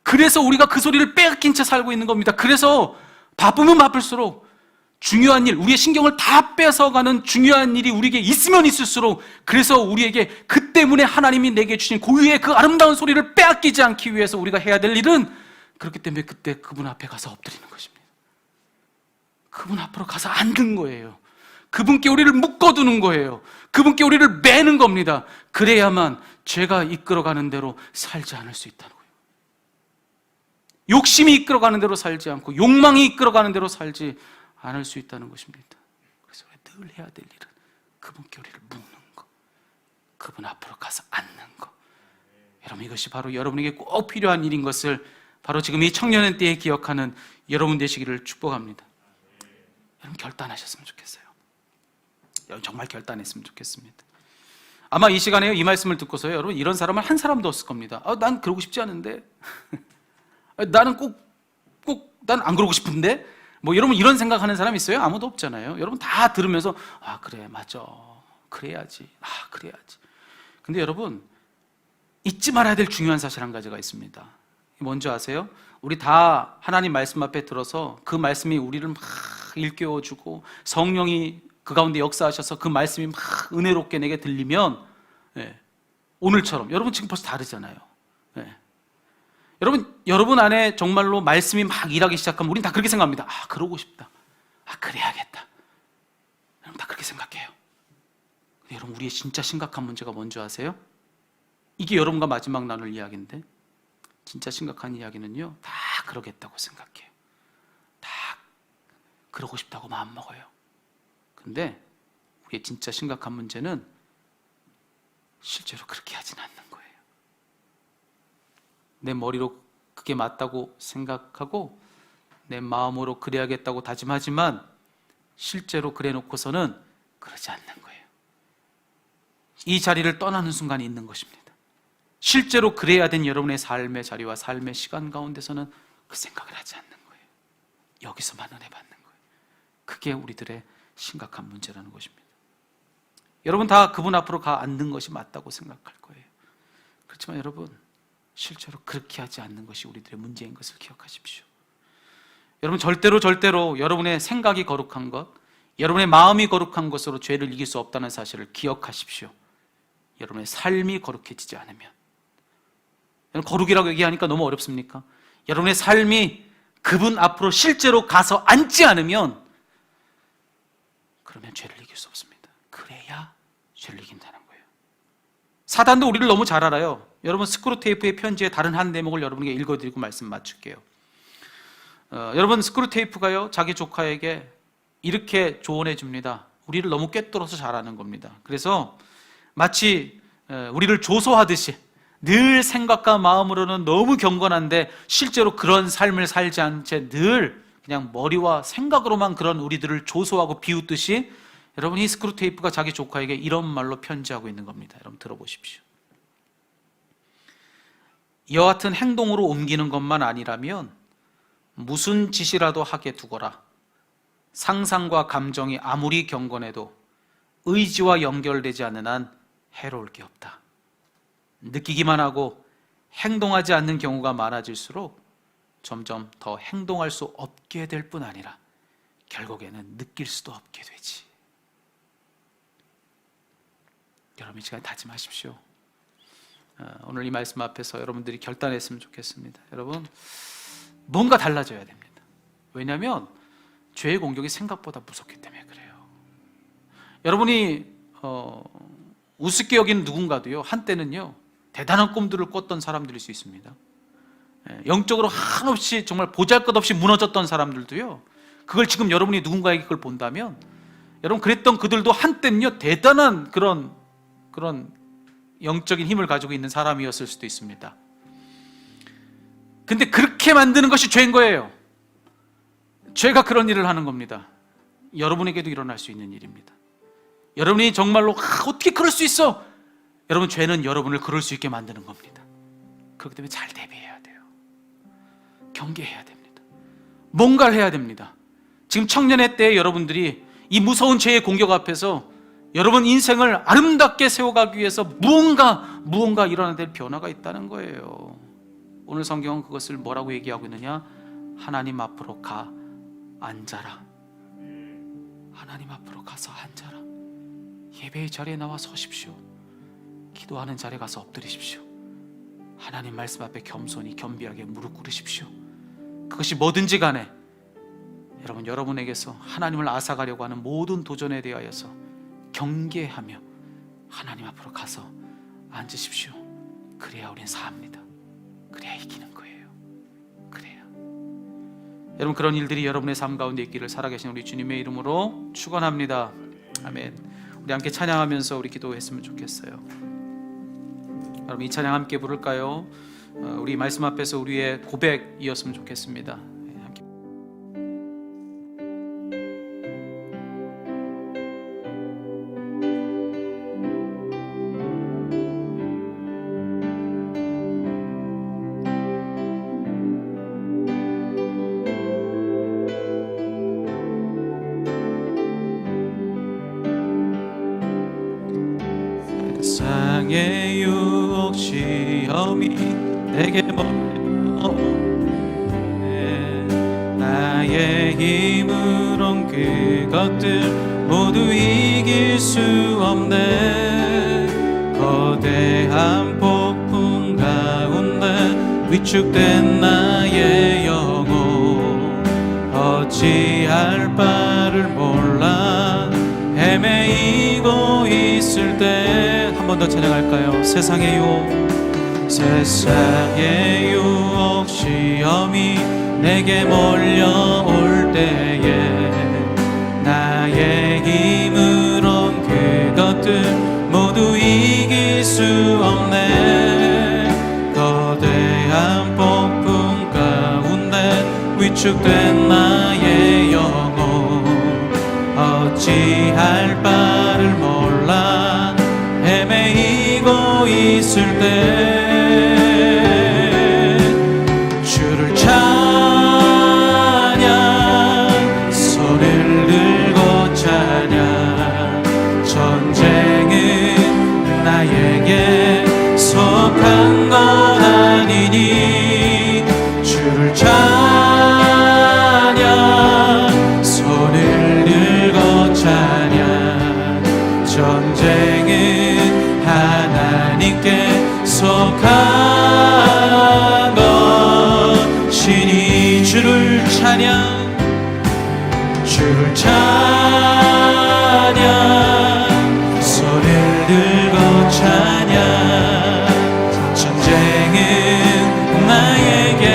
그래서 우리가 그 소리를 빼앗긴 채 살고 있는 겁니다. 그래서 바쁘면 바쁠수록 중요한 일, 우리의 신경을 다 뺏어가는 중요한 일이 우리에게 있으면 있을수록, 그래서 우리에게 그 때문에 하나님이 내게 주신 고유의 그 아름다운 소리를 빼앗기지 않기 위해서 우리가 해야 될 일은, 그렇기 때문에 그때 그분 앞에 가서 엎드리는 것입니다. 그분 앞으로 가서 앉는 거예요. 그분께 우리를 묶어두는 거예요. 그분께 우리를 매는 겁니다. 그래야만 죄가 이끌어가는 대로 살지 않을 수 있다는 거예요. 욕심이 이끌어가는 대로 살지 않고 욕망이 이끌어가는 대로 살지 않을 수 있다는 것입니다. 그래서 늘 해야 될 일은 그분께 우리를 묶는 것, 그분 앞으로 가서 앉는 것. 여러분, 이것이 바로 여러분에게 꼭 필요한 일인 것을 바로 지금 이 청년의 때에 기억하는 여러분 되시기를 축복합니다. 여러분, 결단하셨으면 좋겠어요. 여러분, 정말 결단했으면 좋겠습니다. 아마 이 시간에 이 말씀을 듣고서요, 여러분, 이런 사람은 한 사람도 없을 겁니다. 난 그러고 싶지 않은데, 나는 난 안 그러고 싶은데, 뭐 여러분 이런 생각하는 사람 있어요? 아무도 없잖아요. 여러분 다 들으면서 그래, 맞아, 그래야지, 그래야지. 근데 여러분, 잊지 말아야 될 중요한 사실 한 가지가 있습니다. 뭔지 아세요? 우리 다 하나님 말씀 앞에 들어서 그 말씀이 우리를 막 일깨워주고 성령이 그 가운데 역사하셔서 그 말씀이 막 은혜롭게 내게 들리면, 오늘처럼 여러분 지금 벌써 다르잖아요. 여러분 안에 정말로 말씀이 막 일하기 시작하면 우린 다 그렇게 생각합니다. 그러고 싶다. 그래야겠다. 여러분 다 그렇게 생각해요. 근데 여러분, 우리의 진짜 심각한 문제가 뭔지 아세요? 이게 여러분과 마지막 나눌 이야기인데, 진짜 심각한 이야기는요, 다 그러겠다고 생각해요. 다 그러고 싶다고 마음먹어요. 그런데 우리의 진짜 심각한 문제는 실제로 그렇게 하진 않는 거예요. 내 머리로 그게 맞다고 생각하고 내 마음으로 그래야겠다고 다짐하지만 실제로 그래 놓고서는 그러지 않는 거예요. 이 자리를 떠나는 순간이 있는 것입니다. 실제로 그래야 된 여러분의 삶의 자리와 삶의 시간 가운데서는 그 생각을 하지 않는 거예요. 여기서만 은혜 받는 거예요. 그게 우리들의 심각한 문제라는 것입니다. 여러분 다 그분 앞으로 가 앉는 것이 맞다고 생각할 거예요. 그렇지만 여러분, 실제로 그렇게 하지 않는 것이 우리들의 문제인 것을 기억하십시오. 여러분 절대로 여러분의 생각이 거룩한 것, 여러분의 마음이 거룩한 것으로 죄를 이길 수 없다는 사실을 기억하십시오. 여러분의 삶이 거룩해지지 않으면, 여러분 거룩이라고 얘기하니까 너무 어렵습니까? 여러분의 삶이 그분 앞으로 실제로 가서 앉지 않으면 그러면 죄를 이길 수 없습니다. 그래야 죄를 이긴다는 거예요. 사단도 우리를 너무 잘 알아요. 여러분 스크루테이프의 편지의 다른 한 대목을 여러분에게 읽어드리고 말씀 마칠게요. 여러분 스크루테이프가요 자기 조카에게 이렇게 조언해 줍니다. 우리를 너무 꿰뚫어서 잘하는 겁니다. 그래서 마치 우리를 조소하듯이 늘 생각과 마음으로는 너무 경건한데 실제로 그런 삶을 살지 않은 채 늘 그냥 머리와 생각으로만 그런 우리들을 조소하고 비웃듯이 여러분 이 스크루테이프가 자기 조카에게 이런 말로 편지하고 있는 겁니다. 여러분 들어보십시오. 이와 같은 행동으로 옮기는 것만 아니라면 무슨 짓이라도 하게 두거라. 상상과 감정이 아무리 경건해도 의지와 연결되지 않는 한 해로울 게 없다. 느끼기만 하고 행동하지 않는 경우가 많아질수록 점점 더 행동할 수 없게 될 뿐 아니라 결국에는 느낄 수도 없게 되지. 여러분 이 시간에 다짐하십시오. 오늘 이 말씀 앞에서 여러분들이 결단했으면 좋겠습니다. 여러분 뭔가 달라져야 됩니다. 왜냐하면 죄의 공격이 생각보다 무섭기 때문에 그래요. 여러분이 우습게 여기는 누군가도요 한때는요 대단한 꿈들을 꿨던 사람들일 수 있습니다. 영적으로 한없이 정말 보잘것없이 무너졌던 사람들도요 그걸 지금 여러분이 누군가에게 그걸 본다면 여러분 그랬던 그들도 한때는요 대단한 그런 영적인 힘을 가지고 있는 사람이었을 수도 있습니다. 근데 그렇게 만드는 것이 죄인 거예요. 죄가 그런 일을 하는 겁니다. 여러분에게도 일어날 수 있는 일입니다. 여러분이 정말로 어떻게 그럴 수 있어? 여러분 죄는 여러분을 그럴 수 있게 만드는 겁니다. 그렇기 때문에 잘 대비해야 돼요. 경계해야 됩니다. 뭔가를 해야 됩니다. 지금 청년의 때에 여러분들이 이 무서운 죄의 공격 앞에서 여러분 인생을 아름답게 세워가기 위해서 무언가 일어나야 될 변화가 있다는 거예요. 오늘 성경은 그것을 뭐라고 얘기하고 있느냐? 하나님 앞으로 가 앉아라. 하나님 앞으로 가서 앉아라. 예배의 자리에 나와 서십시오. 기도하는 자리에 가서 엎드리십시오. 하나님 말씀 앞에 겸손히 겸비하게 무릎 꿇으십시오. 그것이 뭐든지 간에 여러분에게서 하나님을 앗아가려고 하는 모든 도전에 대하여서 경계하며 하나님 앞으로 가서 앉으십시오. 그래야 우린 삽니다. 그래야 이기는 거예요. 그래야. 여러분 그런 일들이 여러분의 삶 가운데 있기를 살아계신 우리 주님의 이름으로 축원합니다. 아멘. 우리 함께 찬양하면서 우리 기도했으면 좋겠어요. 여러분 이 찬양 함께 부를까요? 우리 말씀 앞에서 우리의 고백이었으면 좋겠습니다. 세상의 유혹 시험이 내게 몰려오네. 나의 힘으론 그것들 모두 이길 수 없네. 거대한 폭풍 가운데 위축된 나의 영혼 어찌할 바를 몰라 헤매이고 있을 때 한 번 더 찬양할까요? 세상의 유혹 시험이 내게 몰려올 때에 나의 거대한 폭풍 가운데 위축된 나의 영혼 어찌할 바를 몰라 헤매이고 있을 때 주를 찬양 손을 들고 찬양 전쟁은 나에게 속한 것 아니니 주를 찬양 손을 들고 찬양 전쟁은 하나님께 속한 것이니 주를 찬양 주를 찬양 손을 들고 찬양 전쟁은 나에게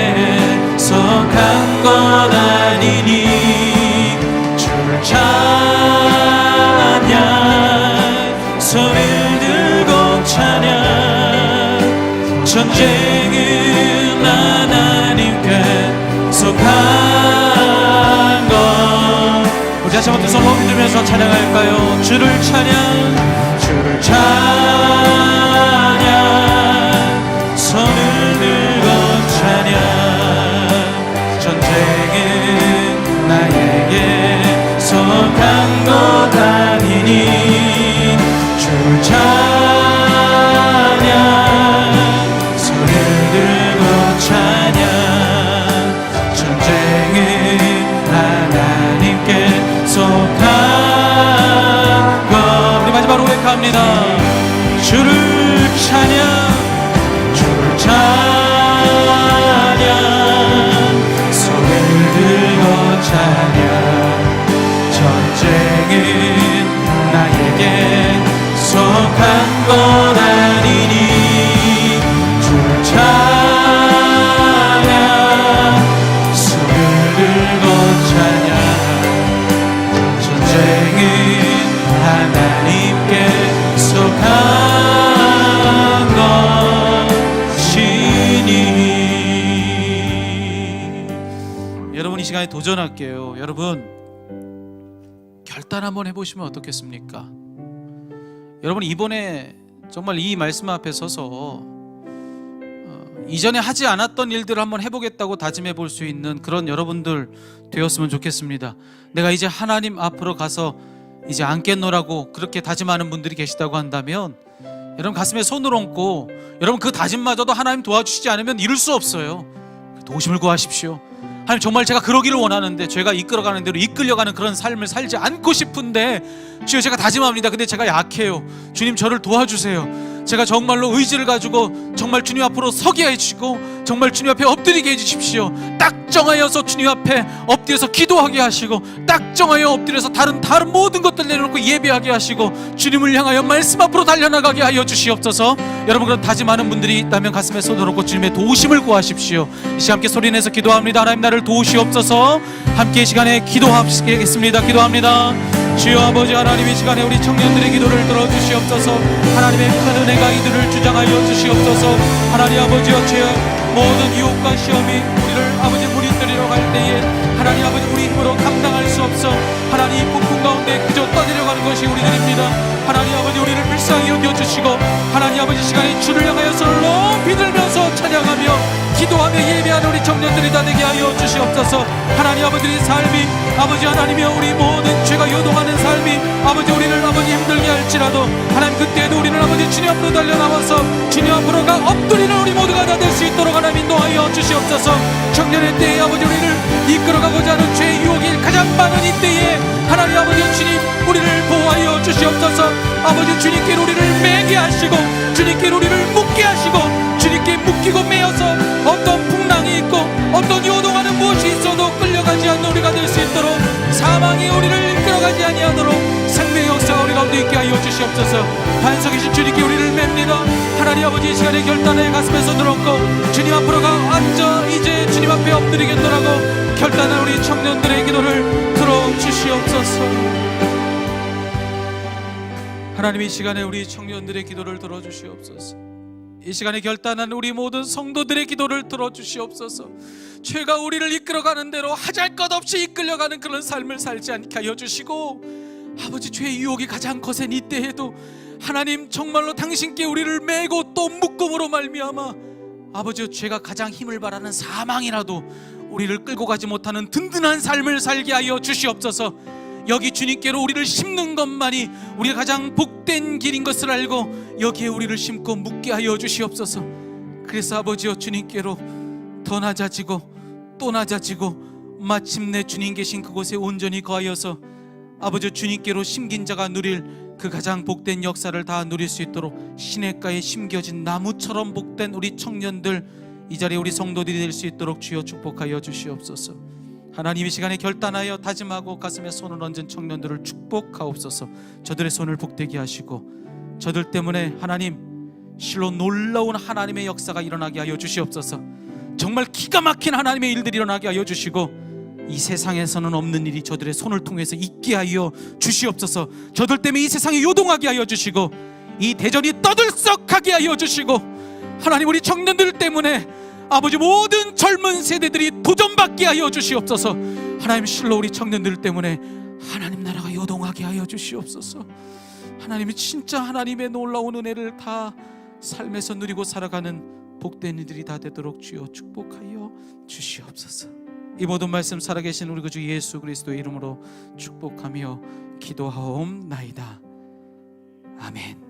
속한 것 아니니 주를 찬양 손을 들고 찬양 전쟁은 하나님께 속한 것 우리 다시 한번 두 손 높이 들면서 찬양할까요? 주를 찬양 주를 찬양 손을 들고 찬양 전쟁은 나에게 속한 것 아니니 주를 찬양 손을 들고 찬양 전쟁은 하나님께 속한 것 우리 마지막으로 고백합니다. 주를 찬양 주를 찬양 손을 들고 찬양 전쟁은 나에게 속한 것 아니니 주를 찬양 손을 들고 찬양 전쟁은 하나님께 속한 것이니 여러분 이 시간에 도전할게요. 여러분 결단 한번 해보시면 어떻겠습니까? 여러분 이번에 정말 이 말씀 앞에 서서 이전에 하지 않았던 일들을 한번 해보겠다고 다짐해 볼 수 있는 그런 여러분들 되었으면 좋겠습니다. 내가 이제 하나님 앞으로 가서 이제 앉겠노라고 그렇게 다짐하는 분들이 계시다고 한다면 여러분 가슴에 손을 얹고 여러분 그 다짐마저도 하나님 도와주시지 않으면 이룰 수 없어요. 도우심을 구하십시오. 하나님 정말 제가 그러기를 원하는데 제가 이끌어가는 대로 이끌려가는 그런 삶을 살지 않고 싶은데 주여 제가 다짐합니다. 근데 제가 약해요. 주님 저를 도와주세요. 제가 정말로 의지를 가지고 정말 주님 앞으로 서게 해주시고 정말 주님 앞에 엎드리게 해주십시오. 딱 정하여서 주님 앞에 엎드려서 기도하게 하시고 딱 정하여 엎드려서 다른 모든 것들 내려놓고 예배하게 하시고 주님을 향하여 말씀 앞으로 달려나가게 하여 주시옵소서. 여러분 그런 다짐하는 분들이 있다면 가슴에 손을 얹고 주님의 도우심을 구하십시오. 이 시간 함께 소리내서 기도합니다. 하나님 나를 도우시옵소서. 함께 이 시간에 기도하시겠습니다. 기도합니다. 주여 아버지 하나님 이 시간에 우리 청년들의 기도를 들어주시옵소서. 하나님의 큰 은혜가 이들을 주장하여 주시옵소서. 하나님 아버지여 죄악 모든 유혹과 시험이 우리를 아버지 무리들이러 갈 때에 하나님 아버지 우리 힘으로 감당할 수 없어 하나님 폭풍 가운데 그저 떠내려가는 것이 우리들입니다. 하나님 아버지 우리를 불쌍히 여겨주시고 하나님 아버지 시간에 주를 향하여서 높이 들면서 찬양하며 기도하며 예배하는 우리 청년들이 다 되게 하여 주시옵소서. 하나님 아버지의 삶이 아버지 하나님이여 우리 모든 죄가 요동하는 삶이 아버지 우리를 아버지 힘들게 할지라도 하나님 그때에도 우리는 아버지 주님 앞으로 달려나와서 주님 앞으로가 엎드리는 우리 모두가 다 될 수 있도록 하나님 인도하여 주시옵소서. 청년의 때에 아버지 우리를 이끌어가고자 하는 죄의 유혹이 가장 많은 이때에 하나님 아버지 주님 우리를 보호하여 주시옵소서. 아버지 주님께 우리를 매게 하시고 주님께 우리를 묶게 하시고 주님께 묶이고 매여서 어떤 풍랑이 있고 어떤 요동하는 무엇이 있어도 끌려가지 않는 우리가 될 수 있도록 사망이 우리를 이끌어가지 아니하도록 생명의 역사가 우리 가운데 있게 하여 주시옵소서. 반석이신 주님께 우리를 맵니다. 하나님 아버지 이 시간에 결단에 가슴에 손을 얹고 주님 앞으로 가 앉아 이제 주님 앞에 엎드리겠노라고 결단한 우리 청년들의 기도를 들어주시옵소서. 하나님 이 시간에 우리 청년들의 기도를 들어주시옵소서. 이 시간에 결단한 우리 모든 성도들의 기도를 들어주시옵소서. 죄가 우리를 이끌어가는 대로 하잘것없이 이끌려가는 그런 삶을 살지 않게 하여 주시고, 아버지, 죄의 유혹이 가장 거센 이때에도 하나님 정말로 당신께 우리를 메고 또 묶음으로 말미암아 아버지, 죄가 가장 힘을 발하는 사망이라도 우리를 끌고 가지 못하는 든든한 삶을 살게 하여 주시옵소서. 여기 주님께로 우리를 심는 것만이 우리가 가장 복된 길인 것을 알고 여기에 우리를 심고 묻게 하여 주시옵소서. 그래서 아버지여, 주님께로 더 낮아지고 또 낮아지고 마침내 주님 계신 그곳에 온전히 거하여서 아버지, 주님께로 심긴 자가 누릴 그 가장 복된 역사를 다 누릴 수 있도록 시냇가에 심겨진 나무처럼 복된 우리 청년들, 이 자리에 우리 성도들이 될 수 있도록 주여 축복하여 주시옵소서. 하나님, 이 시간에 결단하여 다짐하고 가슴에 손을 얹은 청년들을 축복하옵소서. 저들의 손을 복되게 하시고 저들 때문에 하나님 실로 놀라운 하나님의 역사가 일어나게 하여 주시옵소서. 정말 기가 막힌 하나님의 일들이 일어나게 하여 주시고 이 세상에서는 없는 일이 저들의 손을 통해서 있게 하여 주시옵소서. 저들 때문에 이 세상이 요동하게 하여 주시고 이 대전이 떠들썩하게 하여 주시고, 하나님, 우리 청년들 때문에 아버지 모든 젊은 세대들이 도전받게 하여 주시옵소서. 하나님, 실로 우리 청년들 때문에 하나님 나라가 요동하게 하여 주시옵소서. 하나님이 진짜 하나님의 놀라운 은혜를 다 삶에서 누리고 살아가는 복된 이들이 다 되도록 주여 축복하여 주시옵소서. 이 모든 말씀 살아계신 우리 주 예수 그리스도의 이름으로 축복하며 기도하옵나이다. 아멘.